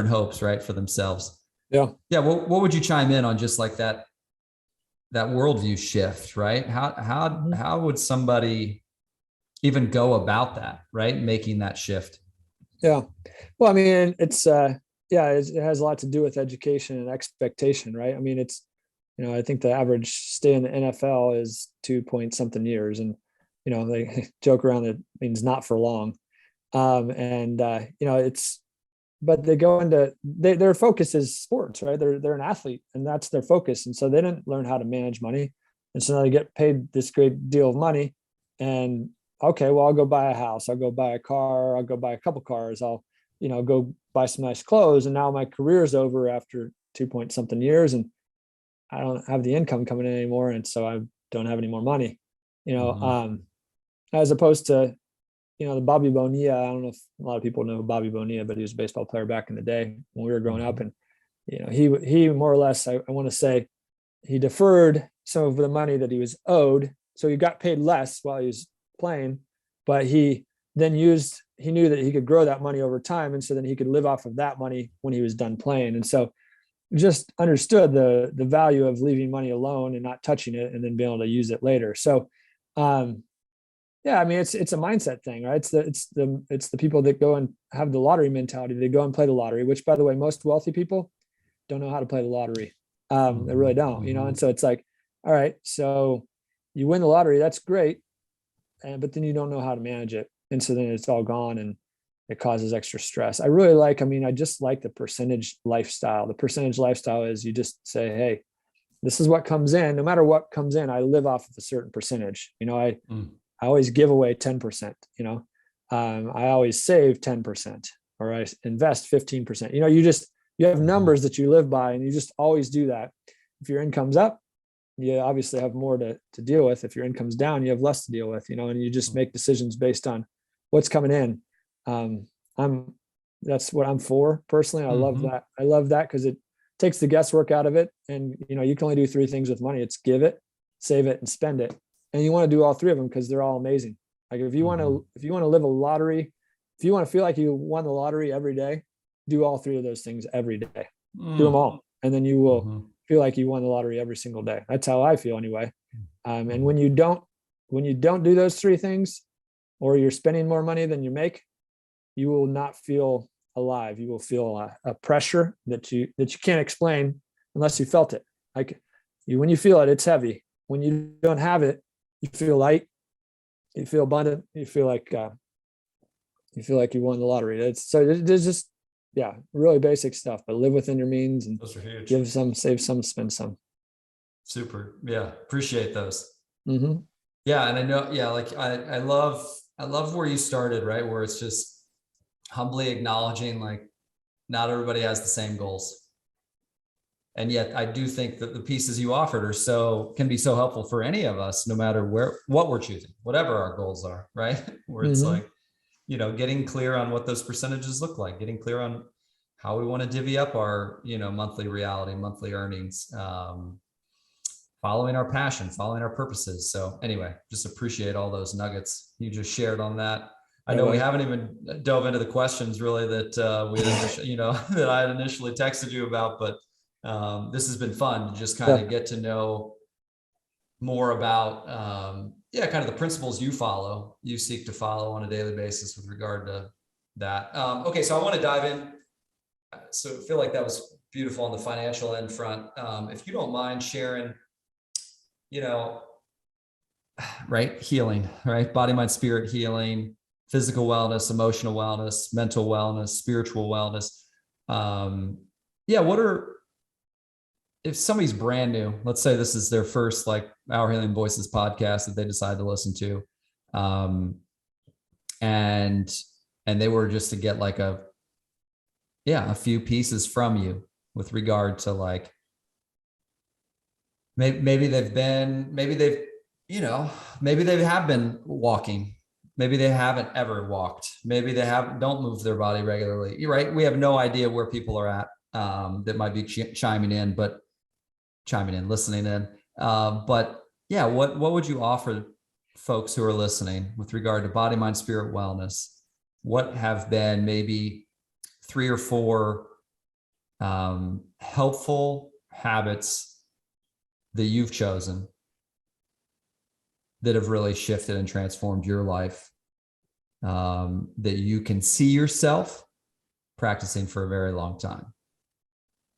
hopes, right, for themselves. Yeah. What would you chime in on, just like that worldview shift, right? How would somebody even go about that, right? Making that shift? Yeah. Well, I mean, it's yeah, it has a lot to do with education and expectation, right? I mean, it's, I think the average stay in the NFL is 2 point something years, and they joke around that means not for long. And it's, but they go into their focus is sports, right? They're an athlete, and that's their focus, and so they didn't learn how to manage money, and so now they get paid this great deal of money, and okay, well, I'll go buy a house, I'll go buy a car, I'll go buy a couple cars, I'll go buy some nice clothes, and now my career is over after 2 point something years, and I don't have the income coming in anymore, and so I don't have any more money, as opposed to the Bobby Bonilla. I don't know if a lot of people know Bobby Bonilla, but he was a baseball player back in the day when we were growing up. And, he more or less, I want to say, he deferred some of the money that he was owed. So he got paid less while he was playing, but he knew that he could grow that money over time. And so then he could live off of that money when he was done playing. And so just understood the value of leaving money alone and not touching it and then being able to use it later. So, yeah, I mean, it's a mindset thing, right? It's the people that go and have the lottery mentality. They go and play the lottery, which, by the way, most wealthy people don't know how to play the lottery. They really don't, And so it's like, all right, so you win the lottery, that's great, but then you don't know how to manage it, and so then it's all gone, and it causes extra stress. I just like the percentage lifestyle. The percentage lifestyle is you just say, hey, this is what comes in. No matter what comes in, I live off of a certain percentage. I always give away 10%, I always save 10%, or I invest 15%. You have numbers that you live by, and you just always do that. If your income's up, you obviously have more to deal with. If your income's down, you have less to deal with, and you just make decisions based on what's coming in. That's what I'm for personally. I love that. I love that because it takes the guesswork out of it. And, you can only do three things with money. It's give it, save it, and spend it. And you want to do all three of them because they're all amazing. Like if you want to live a lottery, if you want to feel like you won the lottery every day, do all three of those things every day. Do them all. And then you will feel like you won the lottery every single day. That's how I feel anyway. And when you don't do those three things, or you're spending more money than you make, you will not feel alive. You will feel a pressure that you can't explain unless you felt it. Like when you feel it, it's heavy. When you don't have it, you feel light, you feel abundant, you feel like you won the lottery. There's just, really basic stuff, but live within your means and those are huge. Give some, save some, spend some. Super. Yeah. Appreciate those. Mm-hmm. Yeah. And I know, like I love where you started, right? Where it's just humbly acknowledging like not everybody has the same goals. And yet I do think that the pieces you offered can be so helpful for any of us, no matter what we're choosing, whatever our goals are, right? Where it's like, getting clear on what those percentages look like, getting clear on how we want to divvy up our, monthly reality, monthly earnings, following our passion, following our purposes. So anyway, just appreciate all those nuggets you just shared on that. I know we haven't even dove into the questions really that we had initially, that I had initially texted you about, but this has been fun to just kind of get to know more about, kind of the principles you seek to follow on a daily basis with regard to that. Okay, so I want to dive in. So I feel like that was beautiful on the financial end front. If you don't mind sharing, right, healing, right, body, mind, spirit healing, physical wellness, emotional wellness, mental wellness, spiritual wellness. If somebody's brand new, let's say this is their first like Our Healing Voices podcast that they decide to listen to, and they were just to get like a few pieces from you with regard to like maybe they have been walking, maybe they haven't ever walked, maybe they don't move their body regularly. You're right. We have no idea where people are at that might be chiming in, listening in. But yeah, what would you offer folks who are listening with regard to body, mind, spirit wellness? What have been maybe 3 or 4 helpful habits that you've chosen that have really shifted and transformed your life that you can see yourself practicing for a very long time.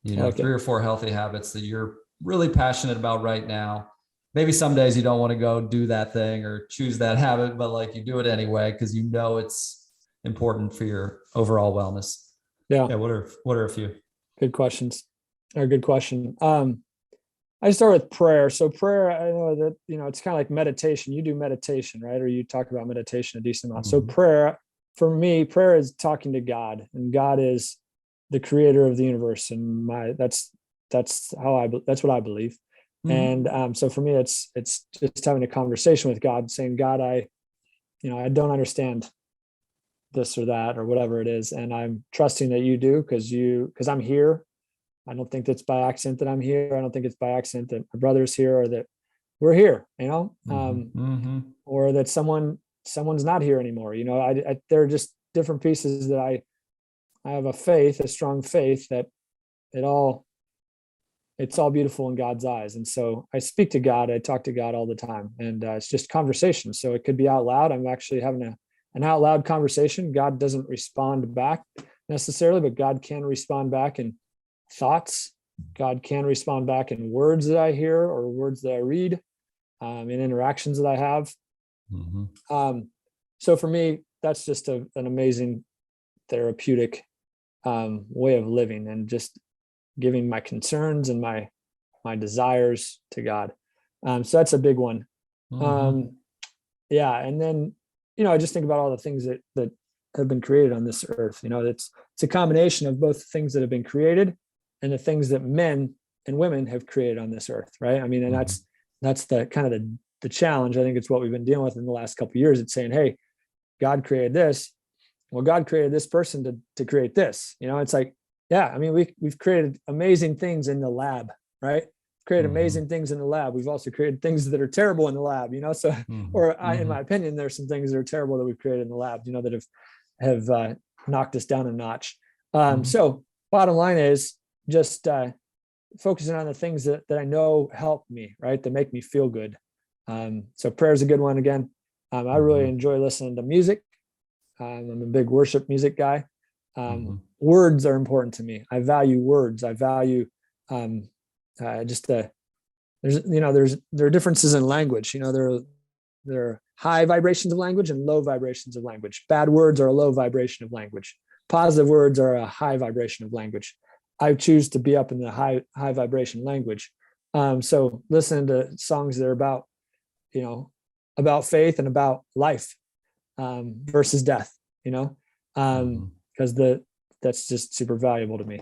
You know, 3 or 4 healthy habits that you're really passionate about right now. Maybe some days you don't want to go do that thing or choose that habit, but like you do it anyway because you know it's important for your overall wellness. Yeah. What are a few? Good questions. Or good question. I start with prayer. So prayer, I know that, you know, it's kind of like meditation. You do meditation, right? Or you talk about meditation a decent amount. So prayer, for me, prayer is talking to God, and God is the creator of the universe. And that's what I believe. And so for me, it's just having a conversation with God, saying, God, I don't understand this or that or whatever it is, and I'm trusting that you do because I'm here. I don't think that's by accident that I'm here. I don't think it's by accident that my brother's here or that we're here, you know, or that someone's not here anymore. You know, there are just different pieces that I have a strong faith that it's all beautiful in God's eyes. And so I speak to God, I talk to God all the time, and it's just conversation. So it could be out loud. I'm actually having an out loud conversation. God doesn't respond back necessarily, but God can respond back in thoughts. God can respond back in words that I hear or words that I read, in interactions that I have. So for me, that's just an amazing therapeutic way of living, and just giving my concerns and my desires to God. So that's a big one. Yeah. And then, you know, I just think about all the things that have been created on this earth. You know, it's a combination of both things that have been created and the things that men and women have created on this earth. Right. I mean, and that's the kind of the challenge. I think it's what we've been dealing with in the last couple of years. It's saying, hey, God created this. Well, God created this person to create this. You know, it's like, yeah, I mean, we've created amazing things in the lab, right? Created amazing things in the lab. We've also created things that are terrible in the lab, you know. So, in my opinion, there's some things that are terrible that we've created in the lab, you know, that have knocked us down a notch. So, bottom line is just focusing on the things that I know help me, right? That make me feel good. So, prayer is a good one. Again, I really enjoy listening to music. I'm a big worship music guy. Words are important to me. I value words. I value there are differences in language. You know, there are high vibrations of language and low vibrations of language. Bad words are a low vibration of language. Positive words are a high vibration of language. I choose to be up in the high vibration language. So listening to songs that are about, you know, about faith and about life versus death, you know, because that's just super valuable to me.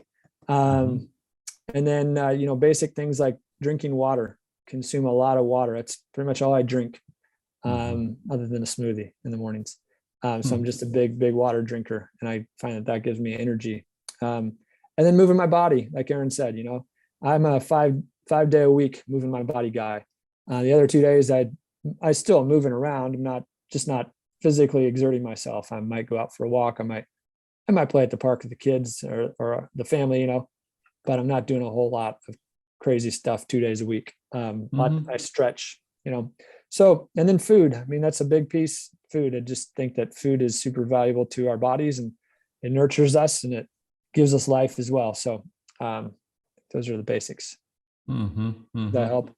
And then, you know, basic things like drinking water, consume a lot of water. That's pretty much all I drink, other than a smoothie in the mornings. So I'm just a big water drinker, and I find that gives me energy. And then moving my body, like Aaron said, you know, I'm a five day a week moving my body guy. The other 2 days, I still am moving around. I'm not physically exerting myself. I might go out for a walk. I might play at the park with the kids or the family, you know, but I'm not doing a whole lot of crazy stuff 2 days a week. I stretch, you know. So, and then food. I mean, that's a big piece. Food. I just think that food is super valuable to our bodies, and it nurtures us and it gives us life as well. So, those are the basics. Does that help?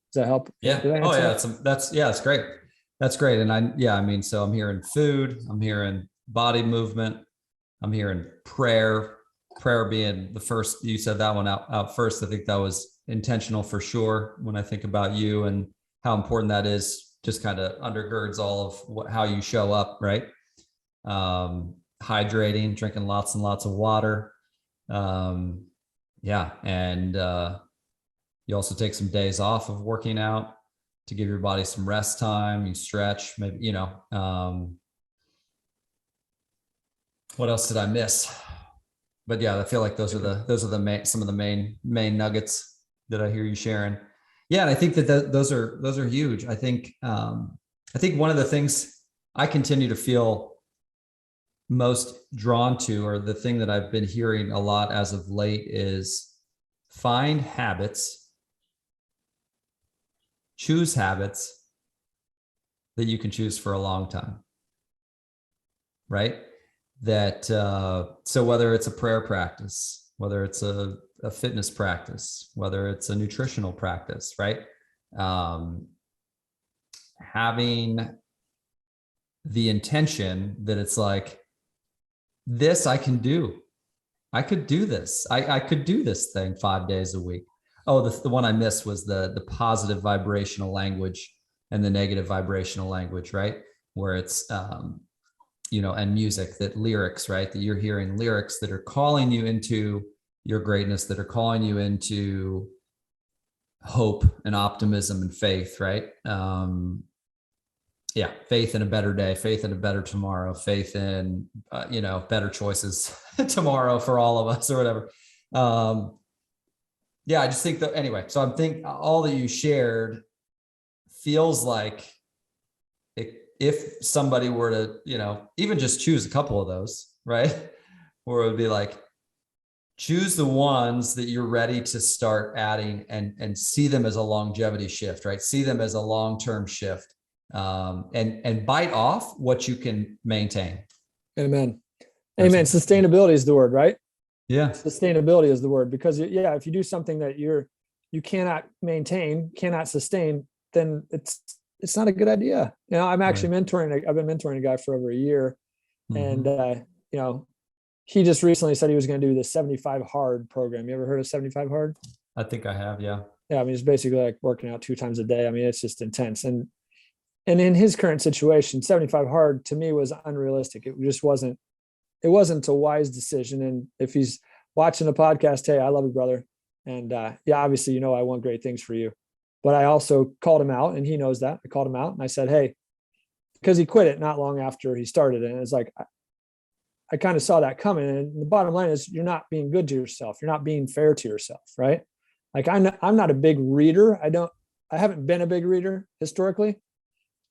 Yeah. Oh yeah. That's great. That's great. And I mean, so I'm hearing food, I'm hearing body movement, I'm hearing prayer being the first. You said that one out first. I think that was intentional for sure. When I think about you and how important that is, just kind of undergirds all of how you show up, right? Hydrating, drinking lots and lots of water. Yeah. And you also take some days off of working out to give your body some rest time. You stretch, maybe, you know. What else did I miss? But yeah, I feel like those are some of the main nuggets that I hear you sharing. Yeah, and I think that those are huge. I think one of the things I continue to feel most drawn to, or the thing that I've been hearing a lot as of late, is find habits, choose habits that you can choose for a long time. right? That, so whether it's a prayer practice, whether it's a fitness practice, whether it's a nutritional practice, right? Having the intention that it's like, this I can do. I could do this. I could do this thing 5 days a week. Oh, the one I missed was the positive vibrational language and the negative vibrational language, right? Where it's, and music, that lyrics, right? That you're hearing lyrics that are calling you into your greatness, that are calling you into hope and optimism and faith, right? Faith in a better day, faith in a better tomorrow, faith in, better choices tomorrow for all of us or whatever. I just think that anyway, so I'm thinking all that you shared feels like if somebody were to, even just choose a couple of those, right? Or it would be like, choose the ones that you're ready to start adding and see them as a longevity shift, right? See them as a long-term shift, and bite off what you can maintain. Amen. Amen. Sustainability is the word, right? Yeah. Sustainability is the word, because if you do something that you cannot maintain, cannot sustain, then it's not a good idea. I'm actually I've been mentoring a guy for over a year, and he just recently said he was going to do the 75 hard program. You ever heard of 75 hard? I think I have. Yeah. Yeah. I mean, it's basically like working out 2 times a day. I mean, it's just intense. And in his current situation, 75 hard to me was unrealistic. It just wasn't a wise decision. And if he's watching the podcast, hey, I love you, brother. And obviously, I want great things for you. But I also called him out, and he knows that. I called him out and I said, hey, because he quit it not long after he started. And it's like, I kind of saw that coming. And the bottom line is, you're not being good to yourself. You're not being fair to yourself, right? Like I'm not a big reader. I haven't been a big reader historically.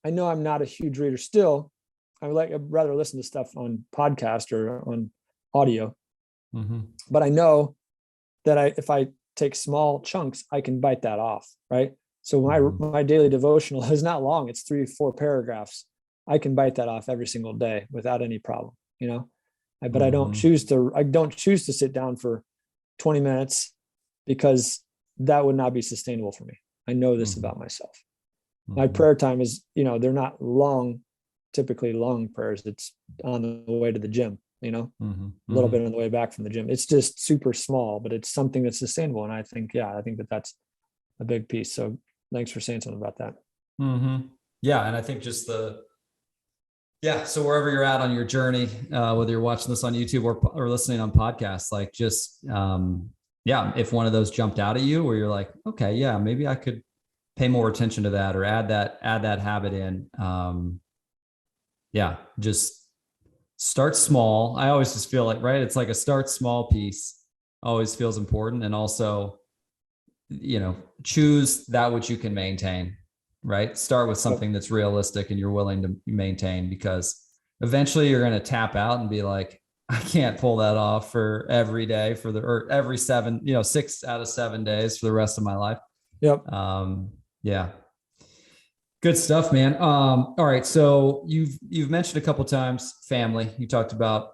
I know I'm not a huge reader still. I'd rather listen to stuff on podcast or on audio. Mm-hmm. But I know that if I take small chunks, I can bite that off, right? So my daily devotional is not long. It's 3-4 paragraphs. I can bite that off every single day without any problem, but I don't choose to sit down for 20 minutes, because that would not be sustainable for me. I know this about myself. My prayer time is, they're not typically long prayers. It's on the way to the gym, a little bit on the way back from the gym. It's just super small, but it's something that's sustainable. And I think that's a big piece. So thanks for saying something about that. Mm-hmm. Yeah. And I think just so wherever you're at on your journey, whether you're watching this on YouTube or listening on podcasts, like just, if one of those jumped out at you where you're like, okay, yeah, maybe I could pay more attention to that or add that habit in. Just start small. I always just feel like, right, it's like a start small piece always feels important. And also, choose that which you can maintain, right? Start with something that's realistic and you're willing to maintain, because eventually you're going to tap out and be like, I can't pull that off for every day or every 6 out of 7 days for the rest of my life. Yep. Good stuff, man. All right. So you've mentioned a couple of times family. You talked about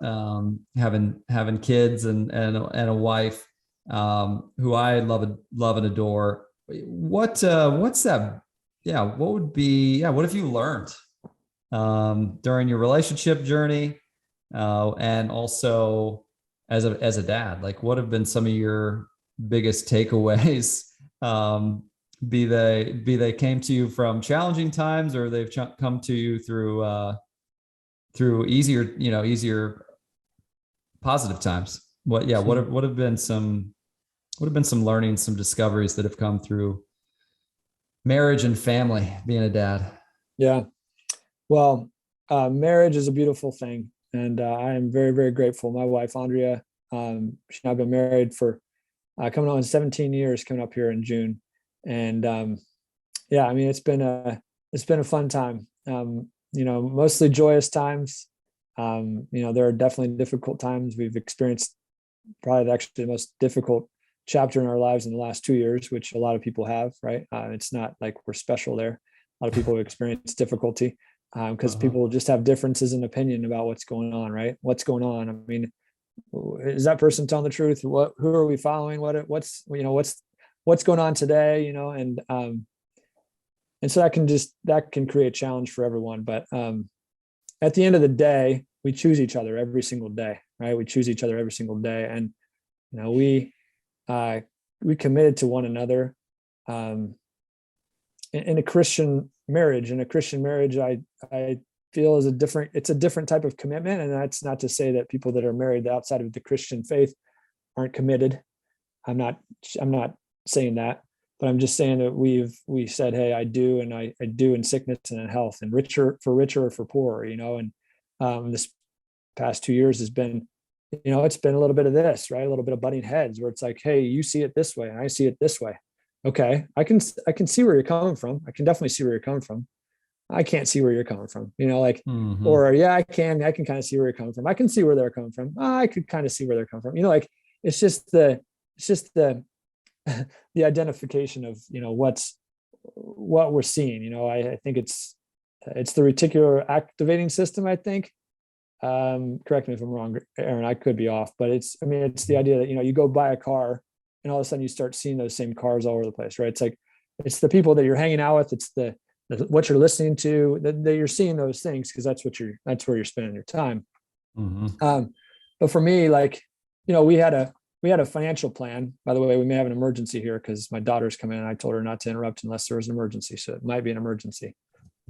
having kids and a wife who I love and adore. What's that? Yeah. What have you learned during your relationship journey, and also as a dad? Like, what have been some of your biggest takeaways? Be they came to you from challenging times, or they've come to you through easier positive times. What have been some learnings, some discoveries that have come through marriage and family, being a dad? Yeah. Well, marriage is a beautiful thing. And I am very, very grateful. My wife, Andrea, she and I have been married for coming on 17 years, coming up here in June. And it's been a fun time. Mostly joyous times. There are definitely difficult times. We've experienced probably actually the most difficult chapter in our lives in the last 2 years, which a lot of people have, right? It's not like we're special there. A lot of people have experienced difficulty. because Uh-huh. people just have differences in opinion about what's going on, right? What's going on? I mean, is that person telling the truth? Who are we following? What's going on today? And so that can create a challenge for everyone. But at the end of the day, we choose each other every single day, right? We choose each other every single day, and we committed to one another. In a Christian marriage, I feel it's a different type of commitment. And that's not to say that people that are married outside of the Christian faith aren't committed. I'm not saying that, but I'm just saying that we said, hey, I do, and I do in sickness and in health, and richer or for poorer, and this past 2 years has been, it's been a little bit of this, right? A little bit of butting heads where it's like, hey, you see it this way and I see it this way. Okay. I can see where you're coming from. I can definitely see where you're coming from. I can't see where you're coming from, or yeah, I can kind of see where you're coming from. I can see where they're coming from. I could kind of see where they're coming from. It's just the the identification of, what we're seeing. I think it's the reticular activating system, I think. Correct me if I'm wrong, Aaron, I could be off, but it's the idea that, you go buy a car and all of a sudden you start seeing those same cars all over the place, right? It's like, it's the people that you're hanging out with. It's what you're listening to, that you're seeing those things, because that's where you're spending your time. But for me, we had a financial plan. By the way, we may have an emergency here because my daughter's coming in. I told her not to interrupt unless there was an emergency. So it might be an emergency.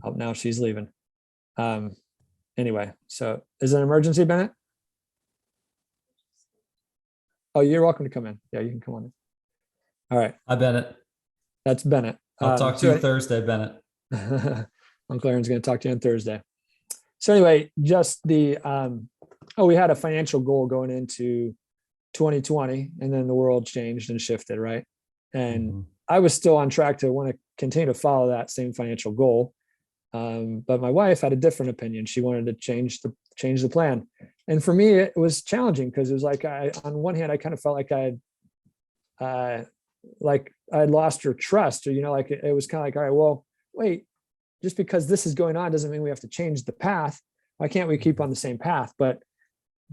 Oh, now she's leaving. Anyway, so is it an emergency, Bennett? Oh, you're welcome to come in. Yeah, you can come on in. All right. Hi, Bennett. That's Bennett. I'll talk to you Thursday, Bennett. Uncle Aaron's going to talk to you on Thursday. So anyway, just we had a financial goal going into 2020, and then the world changed and shifted, right? And I was still on track to want to continue to follow that same financial goal. But my wife had a different opinion. She wanted to change the plan. And for me, it was challenging because it was like, on one hand, I kind of felt like I had lost her trust, or, it was kind of like, all right, well, wait, just because this is going on doesn't mean we have to change the path. Why can't we keep on the same path? But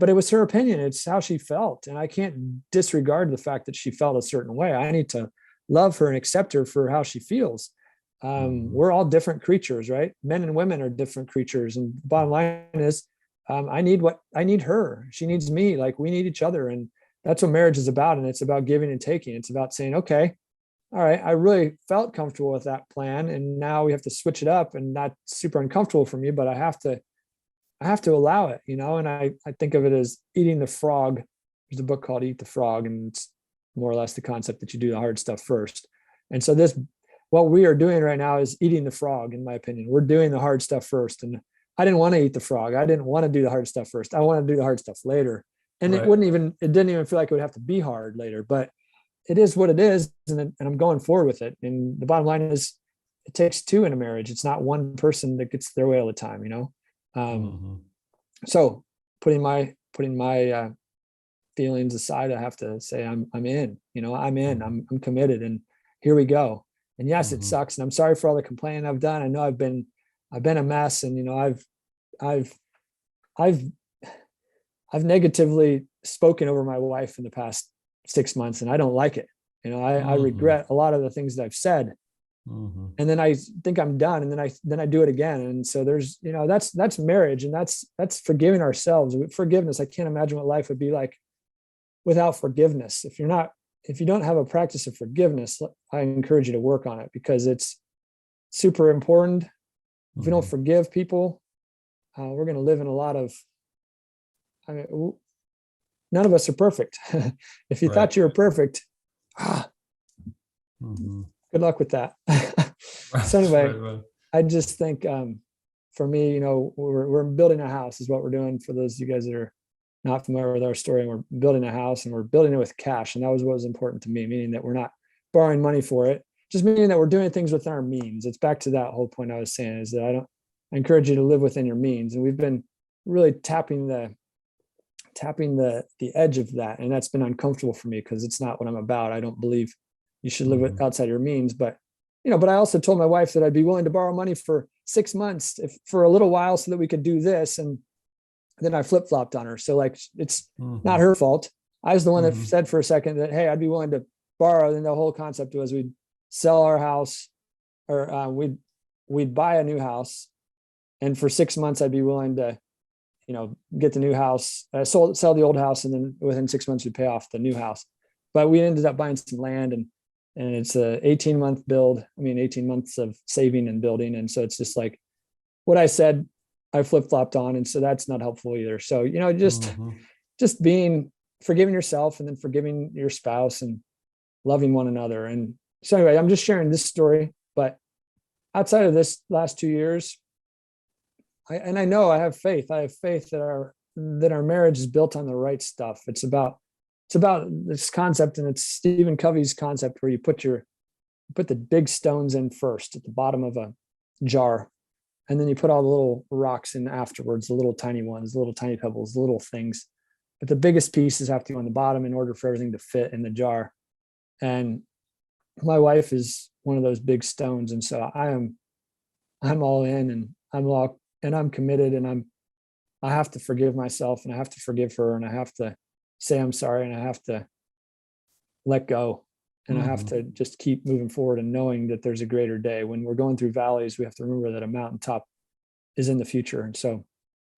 it was her opinion. It's how she felt. And I can't disregard the fact that she felt a certain way. I need to love her and accept her for how she feels. We're all different creatures, right? Men and women are different creatures. And the bottom line is, I need her. She needs me. We need each other. And that's what marriage is about. And it's about giving and taking. It's about saying, okay, all right, I really felt comfortable with that plan, and now we have to switch it up, and not super uncomfortable for me, but I have to allow it, and I think of it as eating the frog. There's a book called Eat the Frog, and it's more or less the concept that you do the hard stuff first. And so what we are doing right now is eating the frog, in my opinion. We're doing the hard stuff first. And I didn't want to eat the frog. I didn't want to do the hard stuff first. I wanted to do the hard stuff later. And right. It didn't even feel like it would have to be hard later, but it is what it is. And I'm going forward with it. And the bottom line is, it takes two in a marriage. It's not one person that gets their way all the time, So putting my feelings aside, I have to say, I'm in, I'm committed, and here we go. And yes, it sucks. And I'm sorry for all the complaining I've done. I know I've been a mess, and, I've negatively spoken over my wife in the past 6 months, and I don't like it. I regret a lot of the things that I've said. And then I think I'm done, and then I do it again. And so there's, that's marriage, and that's forgiving ourselves. Forgiveness. I can't imagine what life would be like without forgiveness. If you don't have a practice of forgiveness, I encourage you to work on it, because it's super important. If we don't forgive people, we're going to live in a lot of, none of us are perfect. If you thought you were perfect, good luck with that. So anyway, I just think, for me, we're building a house is what we're doing. For those of you guys that are not familiar with our story, and we're building a house, and we're building it with cash. And that was what was important to me, meaning that we're not borrowing money for it, just meaning that we're doing things within our means. It's back to that whole point I was saying, is that I encourage you to live within your means. And we've been really tapping the edge of that. And that's been uncomfortable for me, because it's not what I'm about. I don't believe you should live outside your means, but I also told my wife that I'd be willing to borrow money for 6 months for a little while so that we could do this. And then I flip-flopped on her. So like, it's not her fault. I was the one that said for a second that, hey, I'd be willing to borrow. And the whole concept was we'd sell our house, or we'd buy a new house. And for 6 months, I'd be willing to, get the new house, sell the old house. And then within 6 months, we'd pay off the new house. But we ended up buying some land, and it's a 18-month build. 18 months of saving and building. And so it's just like what I said, I flip-flopped on. And so that's not helpful either. So, just forgiving yourself and then forgiving your spouse and loving one another. And so anyway, I'm just sharing this story, but outside of this last 2 years, I know I have faith that our marriage is built on the right stuff. It's about this concept, and it's Stephen Covey's concept where you put the big stones in first at the bottom of a jar, and then you put all the little rocks in afterwards, the little tiny ones, the little tiny pebbles, the little things. But the biggest pieces have to go on the bottom in order for everything to fit in the jar. And my wife is one of those big stones. And so I'm all in, and I'm committed, and I have to forgive myself, and I have to forgive her, and I have to say I'm sorry, and I have to let go, and I have to just keep moving forward and knowing that there's a greater day. When we're going through valleys, we have to remember that a mountaintop is in the future. And so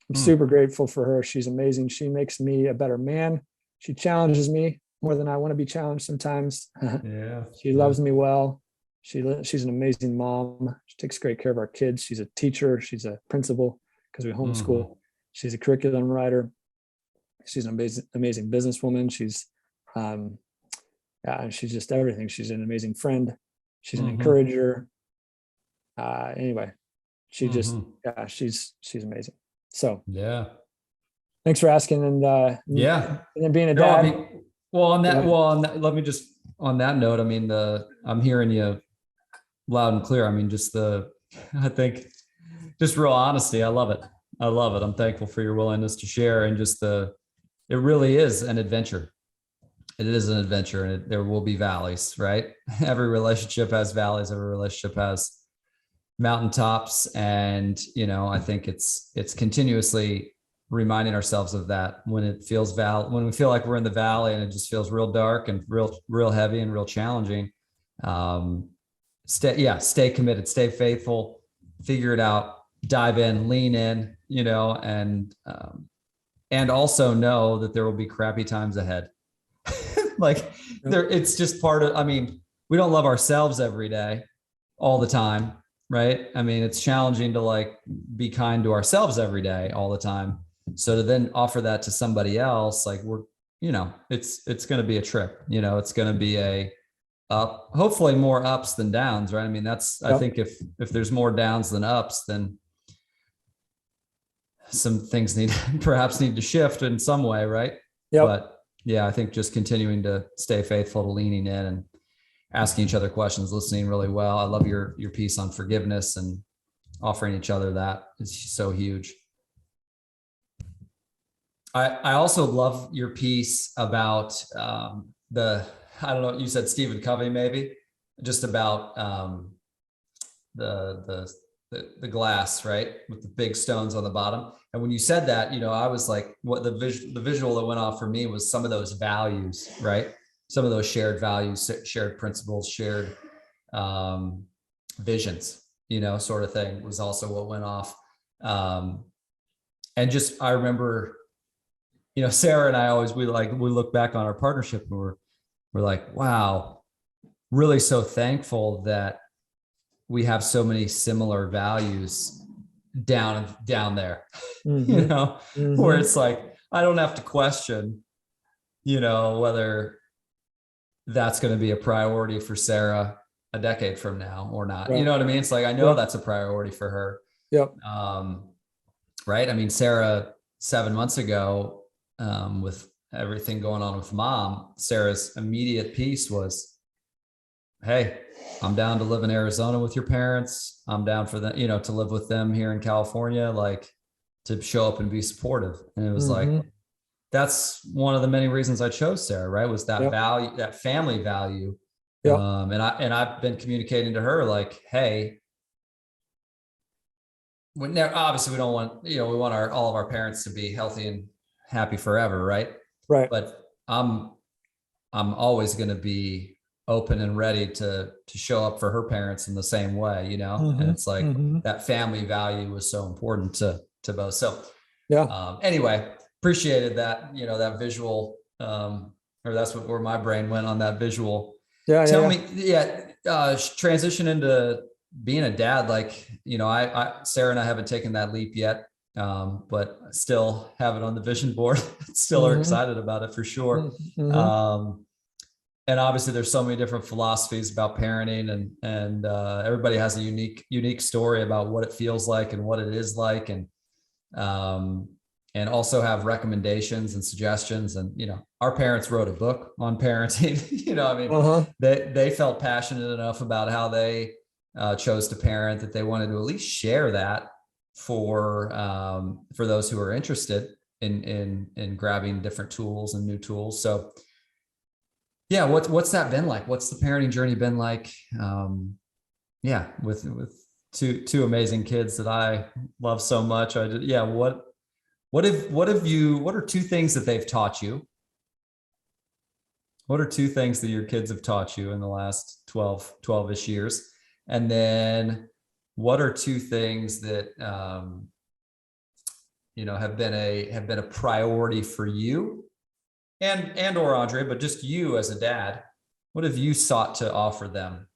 I'm super grateful for her. She's amazing. She makes me a better man. She challenges me more than I want to be challenged sometimes. Yeah. She loves me well. She's an amazing mom. She takes great care of our kids. She's a teacher. She's a principal because we homeschool. She's a curriculum writer. She's an amazing businesswoman. She's, she's just everything. She's an amazing friend. She's an encourager. Anyway, she just, she's amazing. So yeah, thanks for asking. And and being a dad. On that note, I'm hearing you loud and clear. I think just real honesty. I love it. I'm thankful for your willingness to share, and it really is an adventure. It is an adventure, and there will be valleys, right? Every relationship has valleys. Every relationship has mountaintops. And, I think it's continuously reminding ourselves of that when when we feel like we're in the valley and it just feels real dark and real heavy and real challenging. Stay committed, stay faithful, figure it out, dive in, lean in, and also know that there will be crappy times ahead. It's just part of, we don't love ourselves every day, all the time, right? It's challenging to be kind to ourselves every day, all the time. So to then offer that to somebody else, it's going to be a trip, it's going to be hopefully more ups than downs, right? I think if there's more downs than ups, then some things perhaps need to shift in some way, right? Yep. But yeah, I think just continuing to stay faithful to leaning in and asking each other questions, listening really well. I love your piece on forgiveness and offering each other that is so huge. I also love your piece about I don't know, you said Stephen Covey, maybe, just about the glass, right, with the big stones on the bottom. And when you said that, I was like, what the visual that went off for me was some of those values, right? Some of those shared values, shared principles, shared visions, sort of thing was also what went off. And just, I remember, Sarah and I we look back on our partnership and we're like, wow, really so thankful that we have so many similar values down there, where it's like, I don't have to question, whether that's going to be a priority for Sarah a decade from now or not. Right. You know what I mean? It's like, I know that's a priority for her. Yep. Right. Sarah, 7 months ago, with everything going on with mom, Sarah's immediate piece was, hey, I'm down to live in Arizona with your parents. I'm down for them, to live with them here in California, to show up and be supportive. And it was like, that's one of the many reasons I chose Sarah, right? Was that value, that family value. And I've been communicating to her, hey, obviously we don't want, we want all of our parents to be healthy and happy forever. Right. Right. But I'm always going to be open and ready to show up for her parents in the same way, and it's like that family value was so important to both. So yeah. Anyway, appreciated that, that visual, or that's where my brain went on that visual. Tell me, transition into being a dad. Like, Sarah and I haven't taken that leap yet, but still have it on the vision board. Still are excited about it for sure. And obviously there's so many different philosophies about parenting, and everybody has a unique story about what it feels like and what it is like. And also have recommendations and suggestions. And, our parents wrote a book on parenting, they felt passionate enough about how they chose to parent that they wanted to at least share that for those who are interested in grabbing different tools and new tools. So yeah, what's that been like? What's the parenting journey been like? With two amazing kids that I love so much. What are two things that they've taught you? What are two things that your kids have taught you in the last 12-ish years? And then what are two things that, have been a priority for you and or Andre, but just you as a dad? What have you sought to offer them?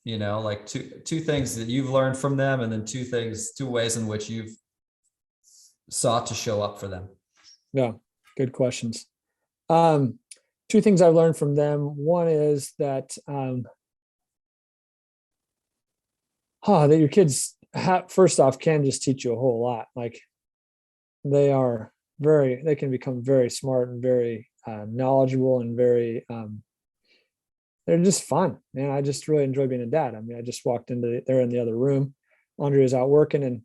Like two things that you've learned from them, and then two ways in which you've sought to show up for them. Yeah, good questions. Two things I've learned from them. One is that that your kids first off can just teach you a whole lot. Like they can become very smart and very knowledgeable and very they're just fun. Man, I just really enjoy being a dad. I mean, I just walked they're in the other room. Andre is out working, and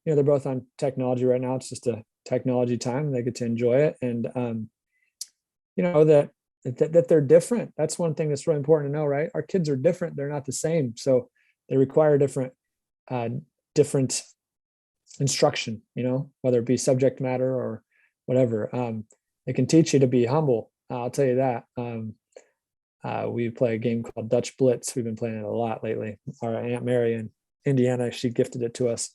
they're both on technology right now. It's just a technology time. They get to enjoy it. And, that they're different. That's one thing that's really important to know, right? Our kids are different. They're not the same. So they require different instruction, whether it be subject matter or whatever. They can teach you to be humble. I'll tell you that. We play a game called Dutch Blitz. We've been playing it a lot lately. Our Aunt Mary in Indiana, she gifted it to us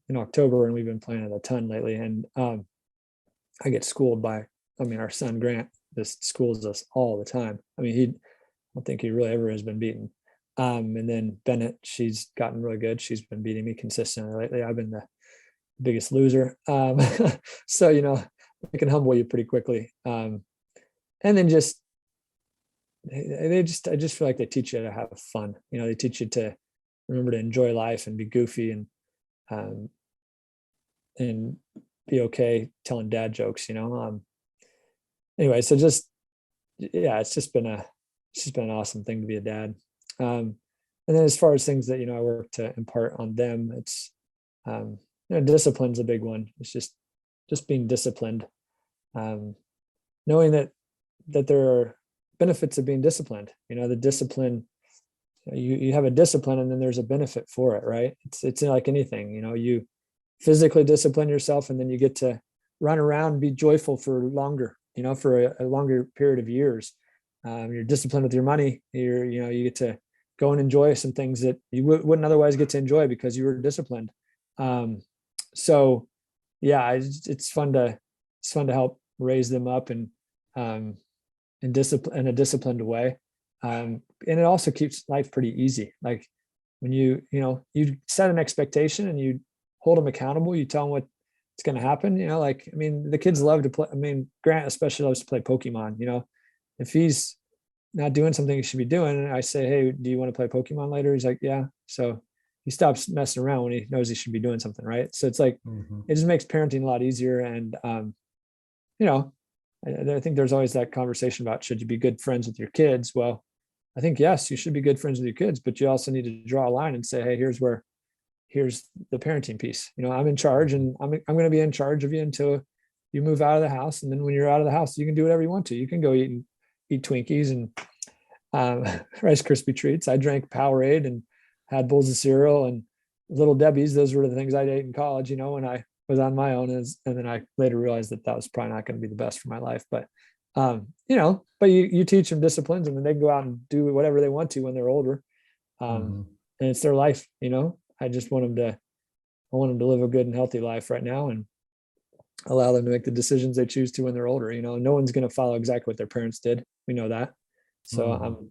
in October, and we've been playing it a ton lately. And I get schooled by, our son Grant just schools us all the time. I don't think he really ever has been beaten. And then Bennett, she's gotten really good. She's been beating me consistently lately. I've been the biggest loser. So, it can humble you pretty quickly. And then I just feel like they teach you to have fun. They teach you to remember to enjoy life and be goofy and be okay telling dad jokes, anyway, so it's just been an awesome thing to be a dad. And then as far as things that, I work to impart on them, it's, discipline's a big one. It's just being disciplined, knowing that there are benefits of being disciplined. The discipline, you have a discipline, and then there's a benefit for it, right? It's like anything, you physically discipline yourself, and then you get to run around and be joyful for longer, for a longer period of years. You're disciplined with your money. You get to go and enjoy some things that you wouldn't otherwise get to enjoy because you were disciplined. So yeah, it's fun to help raise them up and in a disciplined way. And it also keeps life pretty easy. Like when you set an expectation and you hold them accountable, you tell them what's going to happen, the kids love to play. Grant especially loves to play Pokemon. If he's not doing something he should be doing, and I say, hey, do you want to play Pokemon later? He's like, yeah. So he stops messing around when he knows he should be doing something, right? So it's like, it just makes parenting a lot easier. And, I think there's always that conversation about, should you be good friends with your kids? Well, I think, yes, you should be good friends with your kids, but you also need to draw a line and say, hey, here's the parenting piece. I'm in charge, and I'm going to be in charge of you until you move out of the house. And then when you're out of the house, you can do whatever you want to. You can go eat Twinkies and Rice Krispie treats. I drank Powerade and had bowls of cereal, and Little Debbie's, those were the things I ate in college, when I was on my own. And then I later realized that was probably not going to be the best for my life. But, but you teach them disciplines, and then they can go out and do whatever they want to when they're older. And it's their life, I just want them to live a good and healthy life right now, and allow them to make the decisions they choose to when they're older. No one's going to follow exactly what their parents did. We know that. So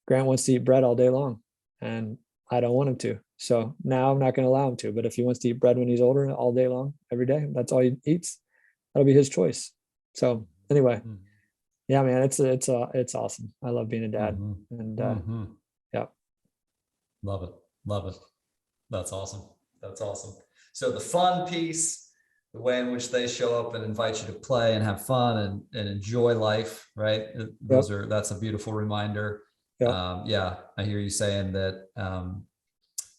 Grant wants to eat bread all day long, and I don't want him to. So now I'm not going to allow him to. But if he wants to eat bread when he's older all day long, every day, that's all he eats, that'll be his choice. So anyway, yeah, man, it's awesome. I love being a dad. And yeah. Love it. Love it. That's awesome. That's awesome. So the fun piece, the way in which they show up and invite you to play and have fun and enjoy life, right? That's a beautiful reminder. Yeah, I hear you saying that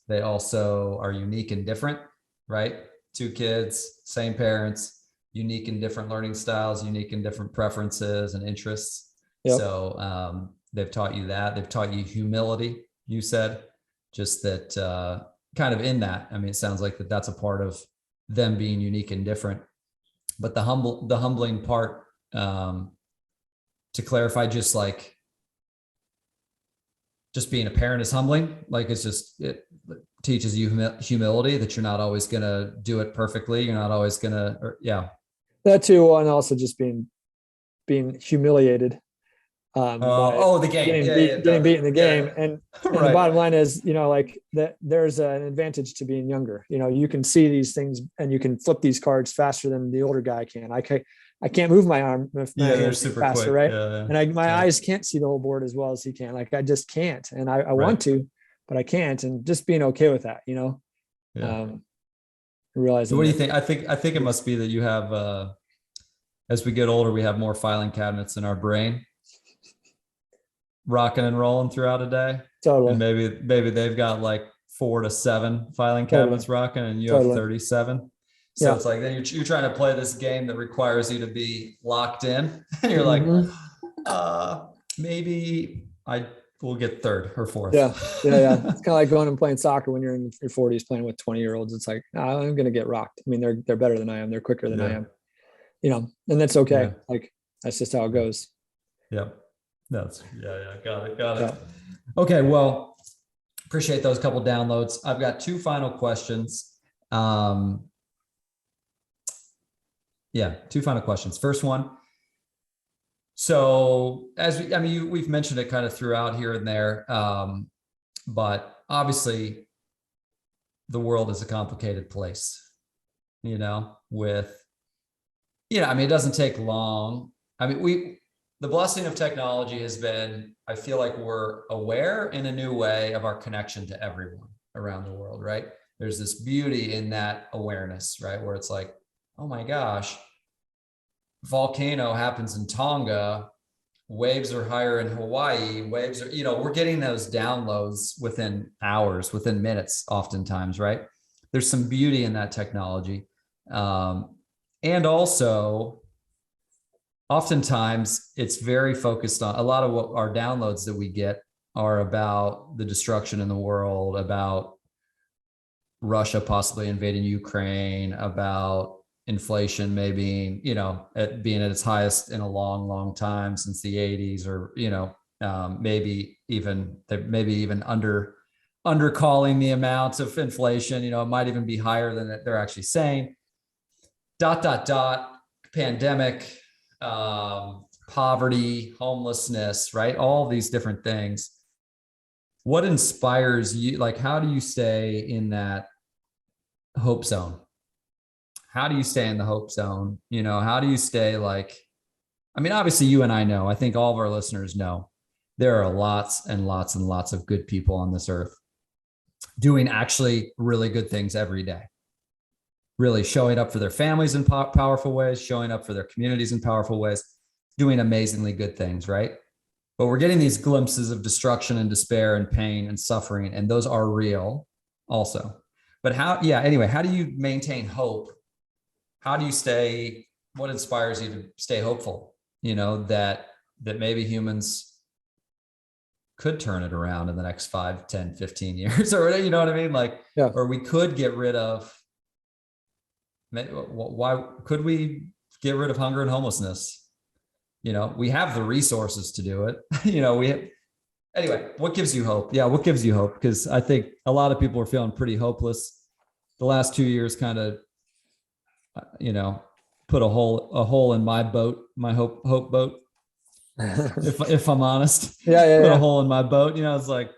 they also are unique and different, right? 2 kids, same parents, unique and different learning styles, unique and different preferences and interests. So they've taught you that. They've taught you humility, you said, just that kind of in that. I mean, it sounds like that's a part of them being unique and different. But the humbling part, to clarify, just being a parent is humbling. Like it teaches you humility, that you're not always going to do it perfectly. You're not always going to, that too. And also just being humiliated. The game, getting beat in the game. And right. The bottom line is, that there's an advantage to being younger. You can see these things and you can flip these cards faster than the older guy can. I can't move my arm if my hands super faster, quick. Right? And my eyes can't see the whole board as well as he can. I just can't. And I want to, but I can't. And just being okay with that, realizing. So what do you think? I think it must be that you have, as we get older, we have more filing cabinets in our brain, rocking and rolling throughout a day. Totally. And maybe they've got like 4 to 7 filing cabinets rocking, and you have 37. So it's like, then you're trying to play this game that requires you to be locked in. And you're like, maybe I will get 3rd or 4th. Yeah. It's kind of like going and playing soccer when you're in your 40s playing with 20-year-olds. It's like, I'm going to get rocked. I mean, they're better than I am. They're quicker than I am. And that's okay. Yeah. Like, that's just how it goes. Yep. Got it. Yeah. Okay. Well, appreciate those couple downloads. I've got 2 final questions. 2 final questions. First one. So we've mentioned it kind of throughout here and there. But obviously the world is a complicated place, it doesn't take long. The blessing of technology has been, I feel like we're aware in a new way of our connection to everyone around the world, right? There's this beauty in that awareness, right? Where it's like, oh my gosh, volcano happens in Tonga, waves are higher in Hawaii, waves are, we're getting those downloads within hours, within minutes, oftentimes, right? There's some beauty in that technology. And also, oftentimes it's very focused on, a lot of what our downloads that we get are about the destruction in the world, about Russia possibly invading Ukraine, about inflation maybe, being at its highest in a long, long time, since the 80s, or, maybe even undercalling the amounts of inflation. It might even be higher than they're actually saying. ... Pandemic, poverty, homelessness, right? All these different things. What inspires you? Like, how do you stay in that hope zone? How do you stay in the hope zone? How do you stay obviously you and I know, I think all of our listeners know, there are lots and lots and lots of good people on this earth doing actually really good things every day. Really showing up for their families in powerful ways, showing up for their communities in powerful ways, doing amazingly good things, right? But we're getting these glimpses of destruction and despair and pain and suffering, and those are real also. But how do you maintain hope? How do you what inspires you to stay hopeful? That maybe humans could turn it around in the next 5, 10, 15 years or you know what I mean? Like, Yeah. or we could get rid of, why could we get rid of hunger and homelessness? You know, we have the resources to do it. You know, anyway, what gives you hope? Yeah. What gives you hope? Because I think a lot of people are feeling pretty hopeless. The last 2 years kind of, you know, put a hole in my boat, my hope boat. if I'm honest, put a hole in my boat. You know, it's like,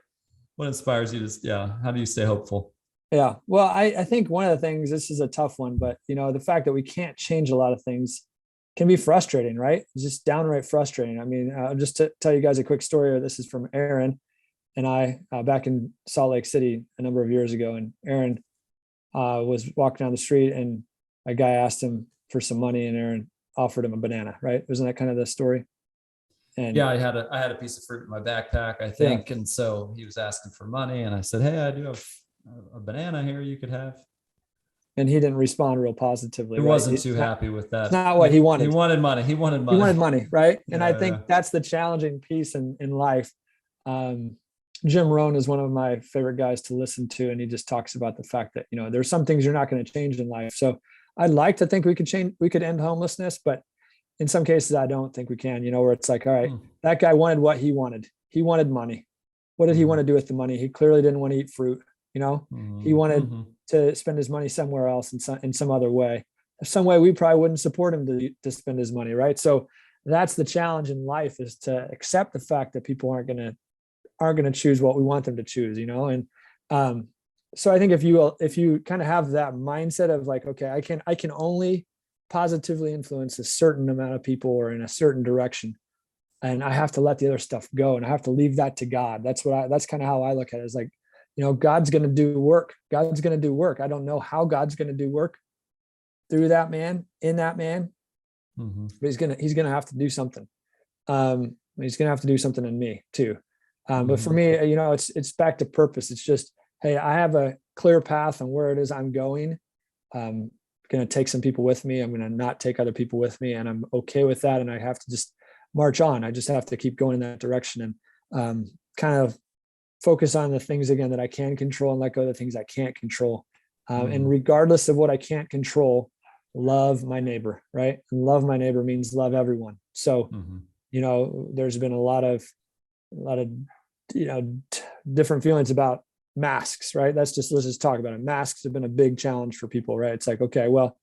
what inspires you to, how do you stay hopeful? Yeah. Well, I think one of the things, this is a tough one, but you know, the fact that we can't change a lot of things can be frustrating, right? It's just downright frustrating. I mean, just to tell you guys a quick story. This is from Aaron and I back in Salt Lake City a number of years ago. And Aaron was walking down the street and a guy asked him for some money and Aaron offered him a banana, right? Wasn't that kind of the story? And yeah, I had a piece of fruit in my backpack, I think. Yeah. And so he was asking for money and I said, hey, I do have a banana here you could have. And he didn't respond real positively. He wasn't too happy with that. It's not what he wanted. He wanted money. He wanted money, right? And I think that's the challenging piece in life. Jim Rohn is one of my favorite guys to listen to. And he just talks about the fact that, you know, there's some things you're not going to change in life. So I'd like to think we could end homelessness, but in some cases, I don't think we can, you know, where it's like, all right, that guy wanted what he wanted. He wanted money. What did he want to do with the money? He clearly didn't want to eat fruit. You know, he wanted to spend his money somewhere else in some other way. Some way we probably wouldn't support him to spend his money, right? So that's the challenge in life, is to accept the fact that people aren't going to choose what we want them to choose, you know. And so I think if you kind of have that mindset of like, okay, I can only positively influence a certain amount of people or in a certain direction, and I have to let the other stuff go, and I have to leave that to God. That's kind of how I look at it. Is like, you know, God's going to do work. God's going to do work. I don't know how God's going to do work through that man, in that man, but he's going to have to do something. He's going to have to do something in me too. But for me, you know, it's back to purpose. It's just, hey, I have a clear path on where it is I'm going. I'm going to take some people with me. I'm going to not take other people with me, and I'm okay with that. And I have to just march on. I just have to keep going in that direction and kind of focus on the things again that I can control and let go of the things I can't control. And regardless of what I can't control, love my neighbor, right? And love my neighbor means love everyone. So, you know, there's been a lot of, you know, different feelings about masks, right? Let's just talk about it. Masks have been a big challenge for people, right? It's like, okay, well,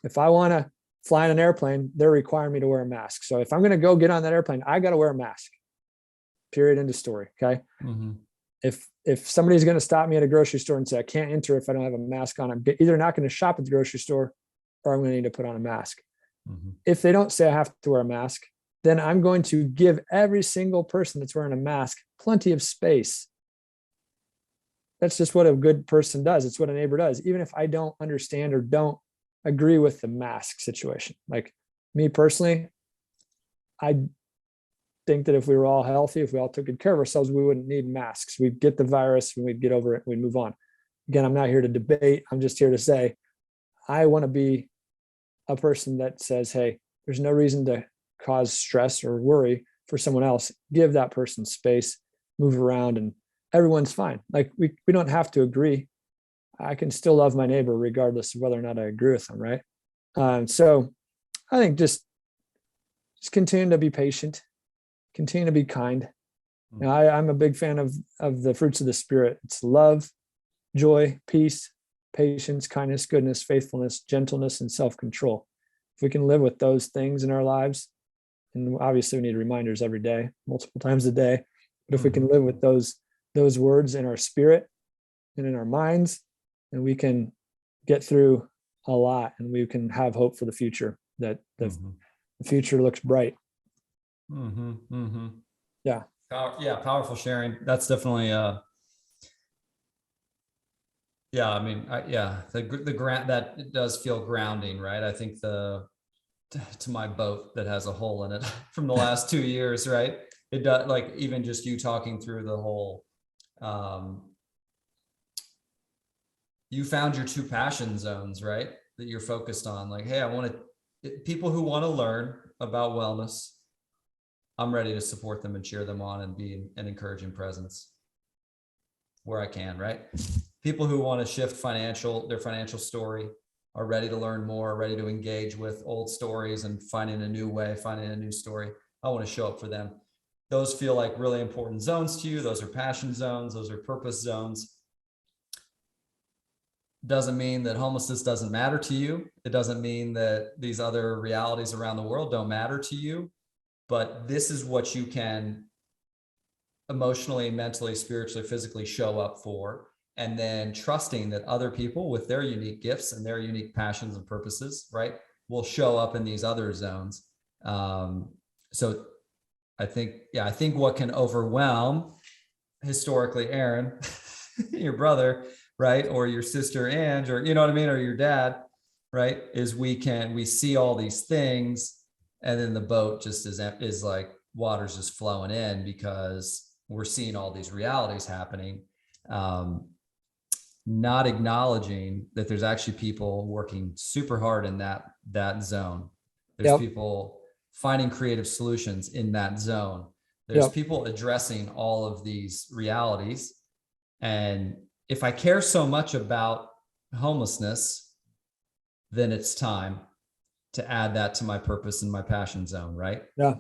if I want to fly in an airplane, they're requiring me to wear a mask. So if I'm going to go get on that airplane, I got to wear a mask, period, end of story. Okay. If somebody's going to stop me at a grocery store and say, I can't enter if I don't have a mask on, I'm either not going to shop at the grocery store or I'm going to need to put on a mask. If they don't say I have to wear a mask, then I'm going to give every single person that's wearing a mask plenty of space. That's just what a good person does. It's what a neighbor does. Even if I don't understand or don't agree with the mask situation. Like me personally, I think that if we were all healthy, if we all took good care of ourselves, we wouldn't need masks. We'd get the virus and we'd get over it and we'd move on. Again, I'm not here to debate. I'm just here to say, I want to be a person that says, hey, there's no reason to cause stress or worry for someone else. Give that person space, move around, and everyone's fine. Like we don't have to agree. I can still love my neighbor regardless of whether or not I agree with them, right? So I think just continue to be patient, continue to be kind. You know, I'm a big fan of the fruits of the Spirit. It's love, joy, peace, patience, kindness, goodness, faithfulness, gentleness, and self-control. If we can live with those things in our lives, and obviously we need reminders every day, multiple times a day, but if we can live with those words in our spirit and in our minds, then we can get through a lot, and we can have hope for the future, that the future looks bright. Yeah. Powerful sharing. That's definitely, the grant that it does feel grounding, right? I think to my boat that has a hole in it from the last 2 years, right? It does, like, even just you talking through the whole, you found your two passion zones, right? That you're focused on. Like, hey, I want to, people who want to learn about wellness. I'm ready to support them and cheer them on and be an encouraging presence where I can, right? People who want to shift their financial story are ready to learn more, ready to engage with old stories and finding a new way, finding a new story. I want to show up for them. Those feel like really important zones to you. Those are passion zones. Those are purpose zones. Doesn't mean that homelessness doesn't matter to you. It doesn't mean that these other realities around the world don't matter to you, but this is what you can emotionally, mentally, spiritually, physically show up for. And then trusting that other people with their unique gifts and their unique passions and purposes, right, will show up in these other zones. So I think what can overwhelm historically Aaron, your brother, right, or your sister Ange, or you know what I mean, or your dad, right, is we see all these things, and then the boat just is like water's just flowing in because we're seeing all these realities happening, not acknowledging that there's actually people working super hard in that zone. There's people finding creative solutions in that zone. There's people addressing all of these realities. And if I care so much about homelessness, then it's time to add that to my purpose and my passion zone, right? Yeah.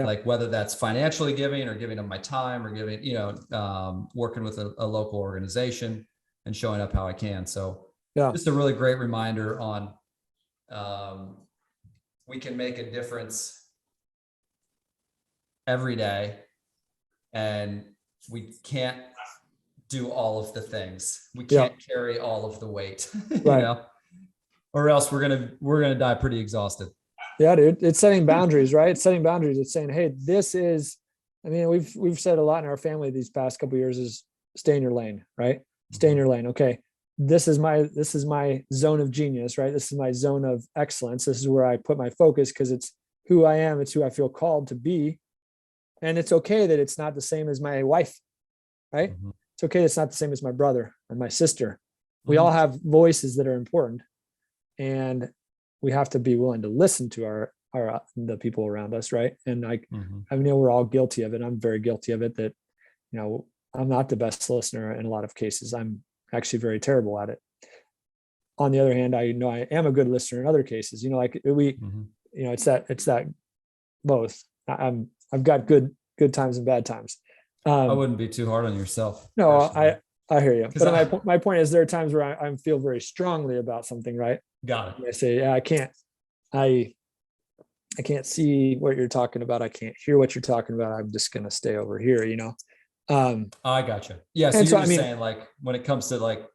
Like whether that's financially giving or giving of my time or giving, working with a local organization and showing up how I can. So just a really great reminder on we can make a difference every day, and we can't do all of the things. We can't carry all of the weight, you know, or else we're gonna die pretty exhausted. Yeah, dude. It's setting boundaries, right? It's setting boundaries. It's saying, hey, this is, I mean, we've said a lot in our family these past couple of years is stay in your lane, right? Stay in your lane. Okay. This is my zone of genius, right? This is my zone of excellence. This is where I put my focus because it's who I am. It's who I feel called to be. And it's okay that it's not the same as my wife, right? Mm-hmm. It's okay. It's not the same as my brother and my sister. We all have voices that are important, and we have to be willing to listen to the people around us. Right. And I know we're all guilty of it. I'm very guilty of it, that, I'm not the best listener in a lot of cases. I'm actually very terrible at it. On the other hand, I know I am a good listener in other cases, it's that both. I've got good times and bad times. I wouldn't be too hard on yourself. No, I hear you. But my point is there are times where I feel very strongly about something, right? Got it. And I say, I can't see what you're talking about. I can't hear what you're talking about. I'm just going to stay over here, I gotcha. Yeah. So you're just saying, like, when it comes to like,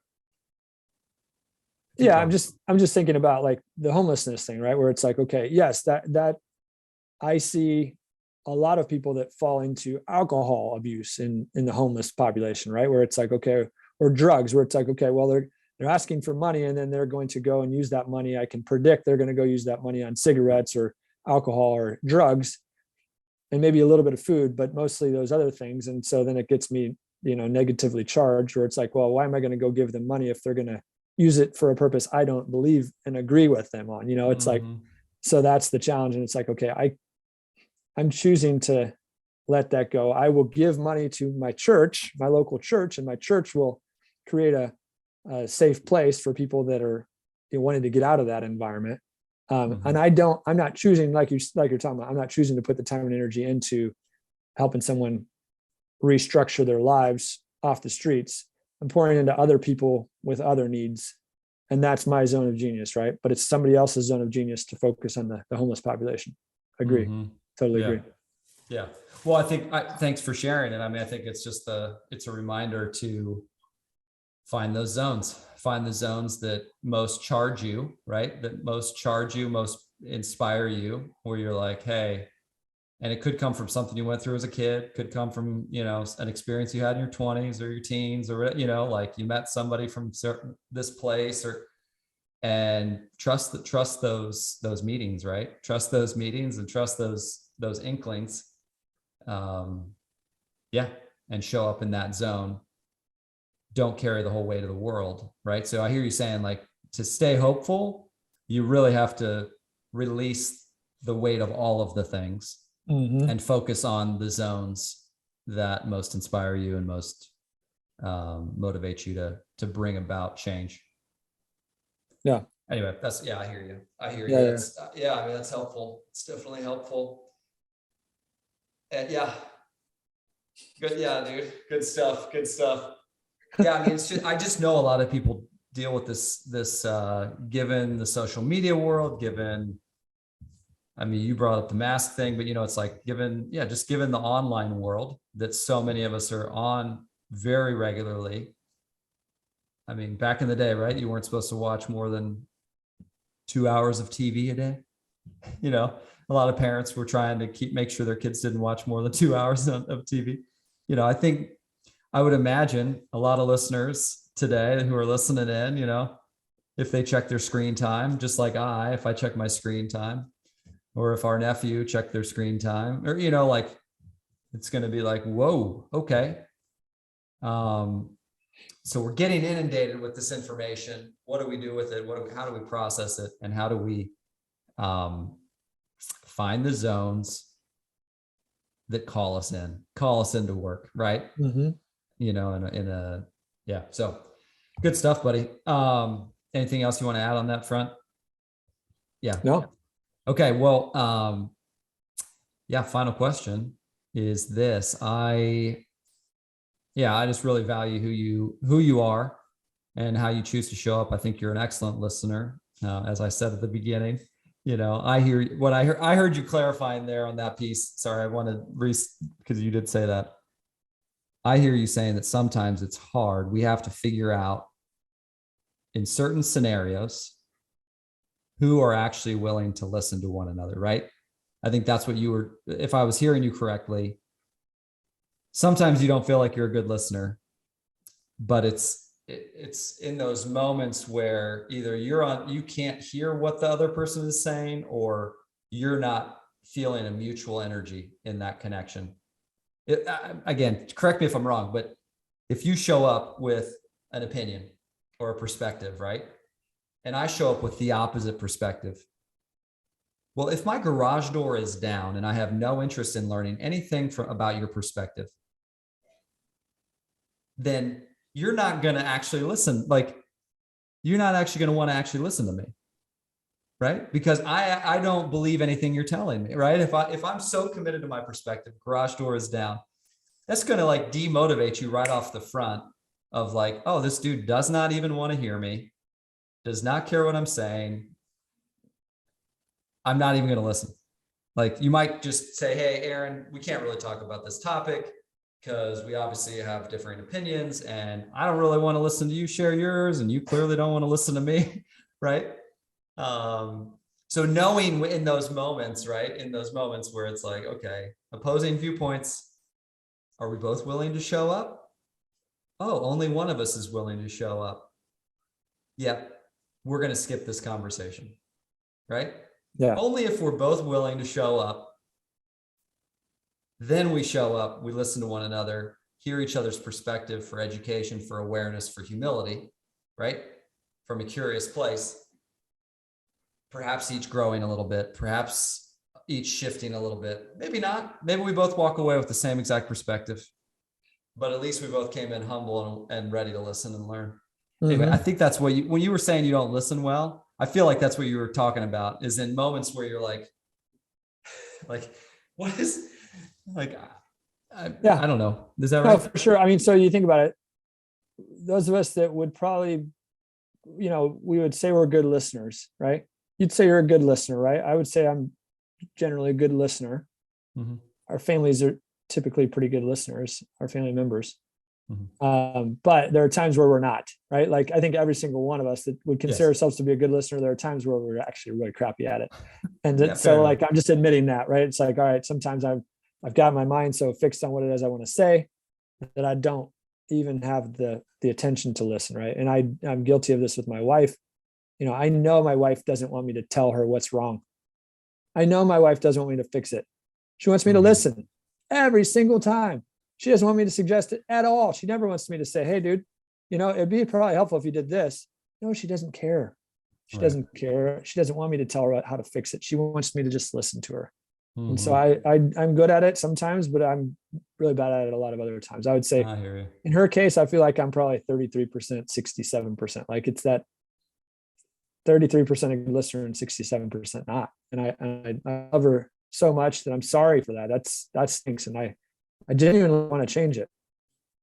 I'm just thinking about like the homelessness thing, right? Where it's like, okay, yes, that I see a lot of people that fall into alcohol abuse in the homeless population, right? Where it's like, okay, or drugs, where it's like, okay, well, they're asking for money and then they're going to go and use that money. I can predict they're going to go use that money on cigarettes or alcohol or drugs, and maybe a little bit of food, but mostly those other things. And so then it gets me, negatively charged, where it's like, well, why am I going to go give them money if they're going to use it for a purpose I don't believe and agree with them on? It's like, so that's the challenge. And it's like, okay, I'm choosing to let that go. I will give money to my church, my local church, and my church will create a safe place for people that are wanting to get out of that environment. And I'm not choosing, like you're talking about, I'm not choosing to put the time and energy into helping someone restructure their lives off the streets. I'm pouring into other people with other needs. And that's my zone of genius, right? But it's somebody else's zone of genius to focus on the homeless population. Agree. Totally agree. Yeah. Well, thanks for sharing it. I mean, I think it's just it's a reminder to find the zones that most charge you, right? That most charge you, most inspire you, where you're like, hey, and it could come from something you went through as a kid, could come from, an experience you had in your 20s or your teens, or, like you met somebody from this place, and trust those meetings, right? Trust those meetings and trust those inklings. And show up in that zone. Don't carry the whole weight of the world, right? So I hear you saying, like, to stay hopeful, you really have to release the weight of all of the things, and focus on the zones that most inspire you and most motivate you to bring about change. Yeah. Anyway, I hear you. I hear Yeah, you. yeah. That's, I mean, that's helpful. It's definitely helpful. And yeah, good. Yeah, dude. Good stuff. Good stuff. Yeah. I mean, I just know a lot of people deal with this, given the social media world, I mean, you brought up the mask thing, but it's like given the online world that so many of us are on very regularly. I mean, back in the day, right? You weren't supposed to watch more than 2 hours of TV a day. A lot of parents were trying to make sure their kids didn't watch more than 2 hours of TV. I think I would imagine a lot of listeners today who are listening in, if they check their screen time, just like if I check my screen time, or if our nephew checked their screen time, or, like, it's going to be like, whoa, okay. So we're getting inundated with this information. What do we do with it? How do we process it? And how do we find the zones that call us into work, right? So good stuff, buddy. Anything else you want to add on that front? Yeah. No. Okay. Well, final question is this. I just really value who you are and how you choose to show up. I think you're an excellent listener. As I said at the beginning, I heard you clarifying there on that piece. Sorry, I wanted because you did say that. I hear you saying that sometimes it's hard. We have to figure out in certain scenarios who are actually willing to listen to one another, right? I think that's what if I was hearing you correctly, sometimes you don't feel like you're a good listener, but it's in those moments where either you can't hear what the other person is saying, or you're not feeling a mutual energy in that connection. Again, correct me if I'm wrong, but if you show up with an opinion or a perspective, right? And I show up with the opposite perspective. Well, if my garage door is down and I have no interest in learning anything about your perspective, then you're not going to actually listen. Like, you're not actually going to want to actually listen to me, right? Because I don't believe anything you're telling me, right? If I'm so committed to my perspective, garage door is down, that's going to like demotivate you right off the front of like, oh, this dude does not even want to hear me, does not care what I'm saying. I'm not even going to listen. Like, you might just say, hey, Aaron, we can't really talk about this topic because we obviously have differing opinions and I don't really want to listen to you share yours, and you clearly don't want to listen to me, right? So knowing in those moments, right? In those moments where it's like, okay, opposing viewpoints, are we both willing to show up? Oh, only one of us is willing to show up. Yep, we're going to skip this conversation, right? Yeah. Only if we're both willing to show up, then we show up, we listen to one another, hear each other's perspective for education, for awareness, for humility, right? From a curious place, perhaps each growing a little bit, perhaps each shifting a little bit, maybe not, maybe we both walk away with the same exact perspective, but at least we both came in humble and ready to listen and learn. Anyway, I think that's what when you were saying you don't listen well, I feel like that's what you were talking about, is in moments where you're like, what is, like, I don't know. Is that right? No, for sure. I mean, so you think about it, those of us that would probably, we would say we're good listeners, right? You'd say you're a good listener, right? I would say I'm generally a good listener. Mm-hmm. Our families are typically pretty good listeners, our family members. Mm-hmm. But there are times where we're not, right? Like, I think every single one of us that would consider Yes. ourselves to be a good listener, there are times where we're actually really crappy at it. And Yeah, so like, I'm just admitting that, right? It's like, all right, sometimes I've got my mind so fixed on what it is I want to say that I don't even have the attention to listen, right? And I'm guilty of this with my wife. I know my wife doesn't want me to tell her what's wrong. I know my wife doesn't want me to fix it. She wants me to listen every single time. She doesn't want me to suggest it at all. She never wants me to say, hey, dude, it'd be probably helpful if you did this. No, she doesn't care. She doesn't care. She doesn't want me to tell her how to fix it. She wants me to just listen to her. And so Mhm. I'm good at it sometimes, but I'm really bad at it a lot of other times. I would say I hear you. in her case, I feel like I'm probably 33%, 67%. Like it's that 33% a good listener and 67% not. And I love her so much that I'm sorry for that. That stinks. And I genuinely want to change it,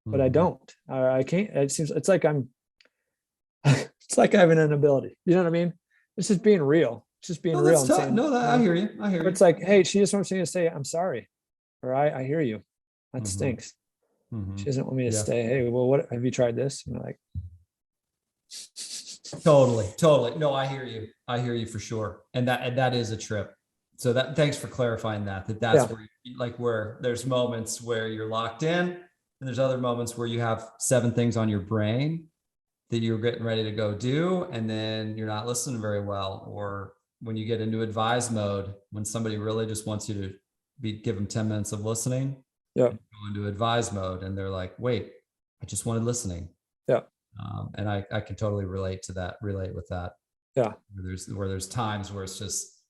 but I Mhm. don't. I can't. It's like it's like I have an inability. You know what I mean? It's just being real. It's just being No, real that's and tough. saying, No, that, you I know, hear you. I hear or you. it's like, hey, she just wants me to say, I'm sorry, or I hear you. That Mhm. stinks. She Mhm. doesn't want me to Yeah. say, hey, well, what have you tried this? And like, Totally, totally. No, I hear you. I hear you for sure. And that is a trip. So that thanks for clarifying that's yeah, where like where there's moments where you're locked in and there's other moments where you have seven things on your brain that you're getting ready to go do and then you're not listening very well, or when you get into advise mode, when somebody really just wants you to give them 10 minutes of listening yeah, and go into advise mode and they're like, wait, I just wanted listening. yeah, And I can totally relate with that. yeah. Where there's times where it's just,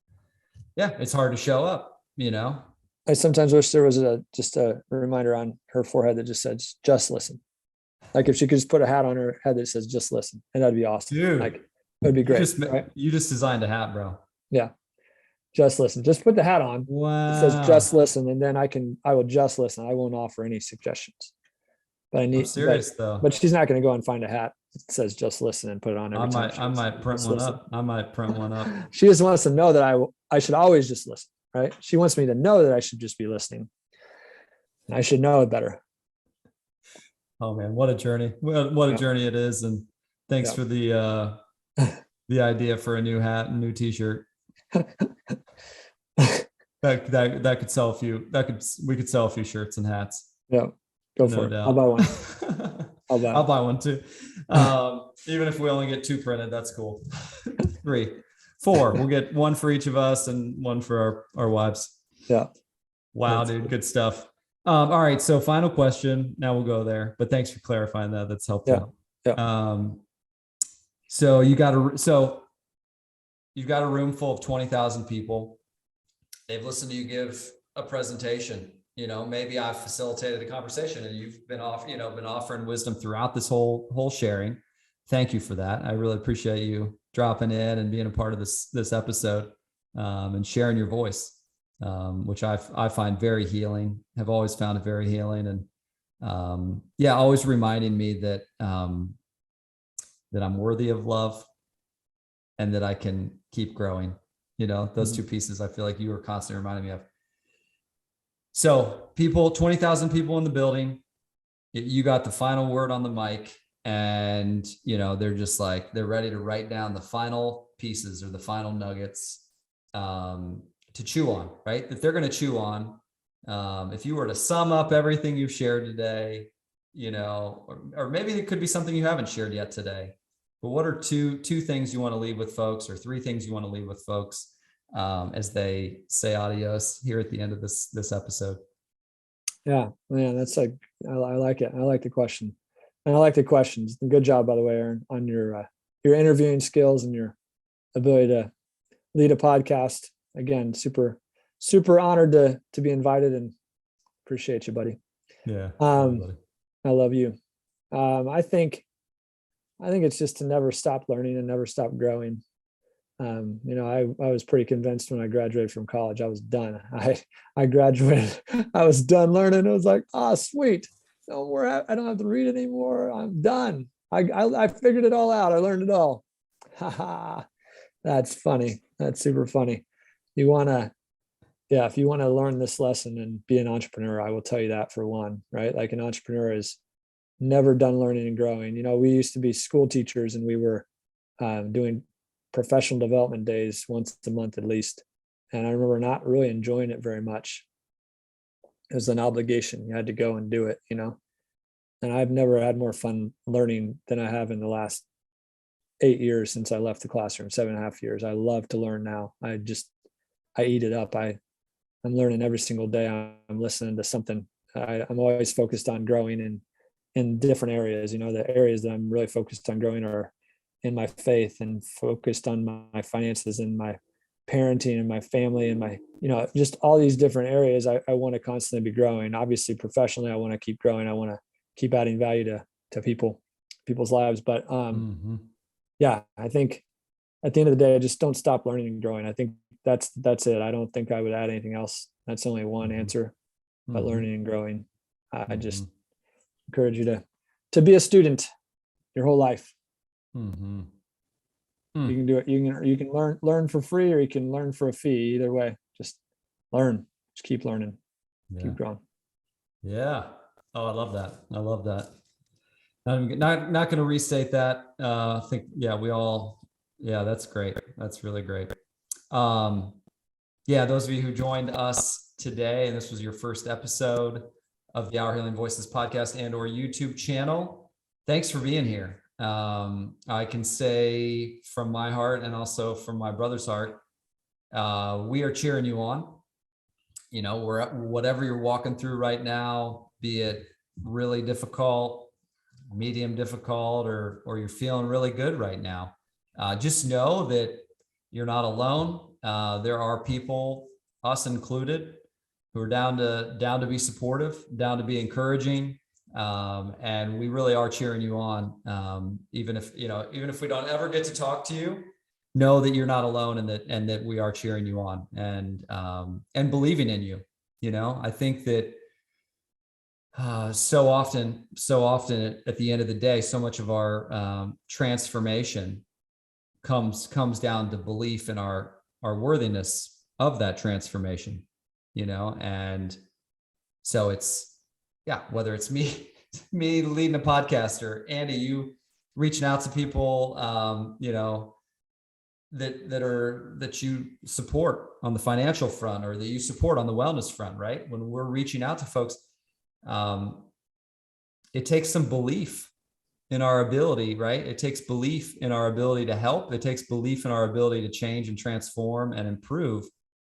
yeah, it's hard to show up, you know? I sometimes wish there was just a reminder on her forehead that just says, just listen. Like if she could just put a hat on her head that says, just listen, and that'd be awesome. Like Dude, it would be you great. just, Right. you just designed a hat, bro. Yeah. Just listen. Just put the hat on. It says Wow. just listen. And then I will just listen. I won't offer any suggestions. But I I'm need, serious though. but she's not going to go and find a hat that says just listen and put it on I every time might, she I wants might to print just one listen. up. I might print one up. She just wants to know that I should always just listen. Right. She wants me to know that I should just be listening. And I should know it better. Oh man, what a journey. What a Yeah. journey it is. And thanks Yeah. for the idea for a new hat and new t-shirt. That could sell a few, we could sell a few shirts and hats. Yeah. Go No for it. I'll buy doubt. one. I'll buy I'll one. buy one too. Even if we only get two printed, that's cool. Three, four. We'll get one for each of us and one for our wives. Yeah. Wow, That's dude, good stuff. All right, so final question. Now we'll go there, but thanks for clarifying that. That's yeah. helpful. Yeah. Um, so you've got a room full of 20,000 people. They've listened to you give a presentation. Maybe I've facilitated a conversation and you've been offering wisdom throughout this whole sharing. Thank you for that. I really appreciate you dropping in and being a part of this episode, and sharing your voice, which I find very healing. Have always found it very healing, and yeah, always reminding me that that I'm worthy of love and that I can keep growing. Those two pieces I feel like you were constantly reminding me of. So 20,000 people in the building, you got the final word on the mic, and they're just like, they're ready to write down the final pieces or the final nuggets, to chew on, right? That they're going to chew on. If you were to sum up everything you've shared today, or maybe it could be something you haven't shared yet today, but what are two things you want to leave with folks, or three things you want to leave with folks, as they say adios here at the end of this episode? Yeah, man, that's like I like it. I like the question, and I like the questions. Good job, by the way, Aaron, on your interviewing skills and your ability to lead a podcast. Again, super honored to be invited, and appreciate you, buddy. Yeah, Um, everybody. I love you. I think it's just to never stop learning and never stop growing. I was pretty convinced when I graduated from college, I was done. I graduated, I was done learning. It was like, sweet. I don't have to read anymore. I'm done. I figured it all out. I learned it all. That's funny. That's super funny. You want to, yeah, if you want to learn this lesson and be an entrepreneur, I will tell you that for one, right? Like an entrepreneur is never done learning and growing. We used to be school teachers and we were doing professional development days once a month at least. And I remember not really enjoying it very much. It was an obligation. You had to go and do it, and I've never had more fun learning than I have in the last 8 years since I left the classroom, 7.5 years. I love to learn now. I eat it up. I'm learning every single day. I'm listening to something. I'm always focused on growing in different areas. The areas that I'm really focused on growing are in my faith and focused on my finances and my parenting and my family and my, just all these different areas. I want to constantly be growing. Obviously professionally, I want to keep growing. I want to keep adding value to people's lives. But yeah, I think at the end of the day, just don't stop learning and growing. I think that's it. I don't think I would add anything else. That's only one answer, but learning and growing. I just encourage you to be a student your whole life. You can do it. You can learn for free, or you can learn for a fee. Either way, just learn. Just keep learning. Keep growing. Yeah. Oh, I love that. I love that. I'm not going to restate that. I think, that's great. That's really great. Those of you who joined us today, and this was your first episode of the Our Healing Voices podcast and or YouTube channel, thanks for being here. I can say from my heart and also from my brother's heart, we are cheering you on. Whatever you're walking through right now, be it really difficult, medium difficult, or you're feeling really good right now, just know that you're not alone. There are people, us included, who are down to be supportive, down to be encouraging. And we really are cheering you on. Even if we don't ever get to talk to you, know that you're not alone, and that we are cheering you on and believing in you. I think that so often at the end of the day, so much of our transformation comes down to belief in our worthiness of that transformation, and so it's, whether it's me leading a podcast, or Andy, you reaching out to people, that you support on the financial front, or that you support on the wellness front, right? When we're reaching out to folks, it takes some belief in our ability, right? It takes belief in our ability to help. It takes belief in our ability to change and transform and improve,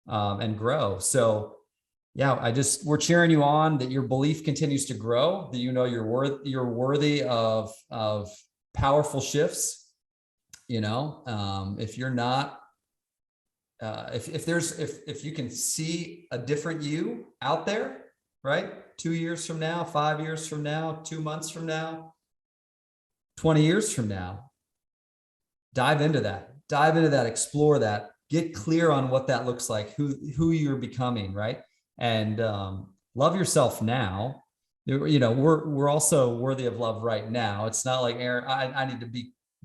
and grow. So we're cheering you on, that your belief continues to grow, that you're worthy of powerful shifts. If you're not, if you can see a different you out there, right? 2 years from now, 5 years from now, 2 months from now, 20 years from now, dive into that, explore that, get clear on what that looks like, who you're becoming, right? And love yourself now. We're also worthy of love right now. It's not like, Aaron, I need to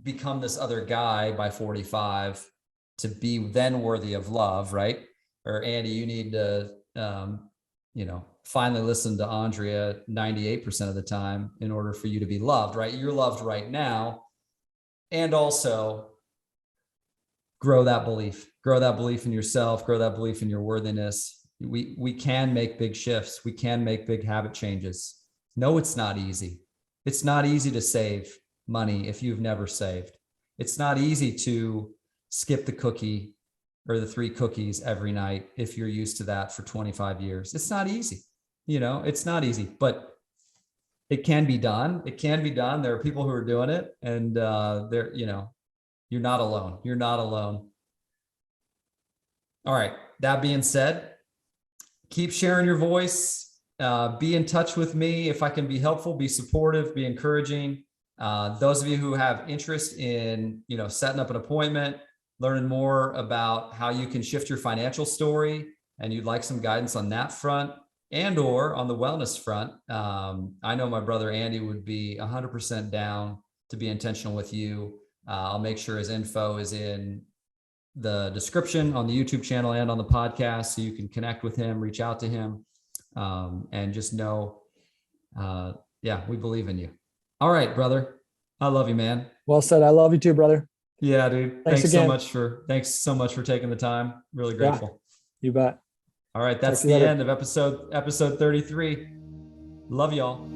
become this other guy by 45 to be then worthy of love, right? Or Andy, you need to finally listen to Andrea 98% of the time in order for you to be loved, right? You're loved right now. And also grow that belief in yourself, grow that belief in your worthiness. We can make big shifts. We can make big habit changes. No, it's not easy. It's not easy to save money if you've never saved. It's not easy to skip the cookie or the 3 cookies every night if you're used to that for 25 years. It's not easy. It's not easy, but it can be done. It can be done. There are people who are doing it, and you're not alone. You're not alone. All right. That being said, keep sharing your voice. Be in touch with me if I can be helpful, be supportive, be encouraging. Those of you who have interest in, setting up an appointment, learning more about how you can shift your financial story, and you'd like some guidance on that front and or on the wellness front, I know my brother Andy would be 100% down to be intentional with you. I'll make sure his info is in the description on the YouTube channel and on the podcast, so you can connect with him, reach out to him, and just know, we believe in you. All right, brother. I love you, man. Well said. I love you too, brother. Yeah, dude. Thanks so much for taking the time. Really grateful. You bet. All right. That's the end of episode 33. Love y'all.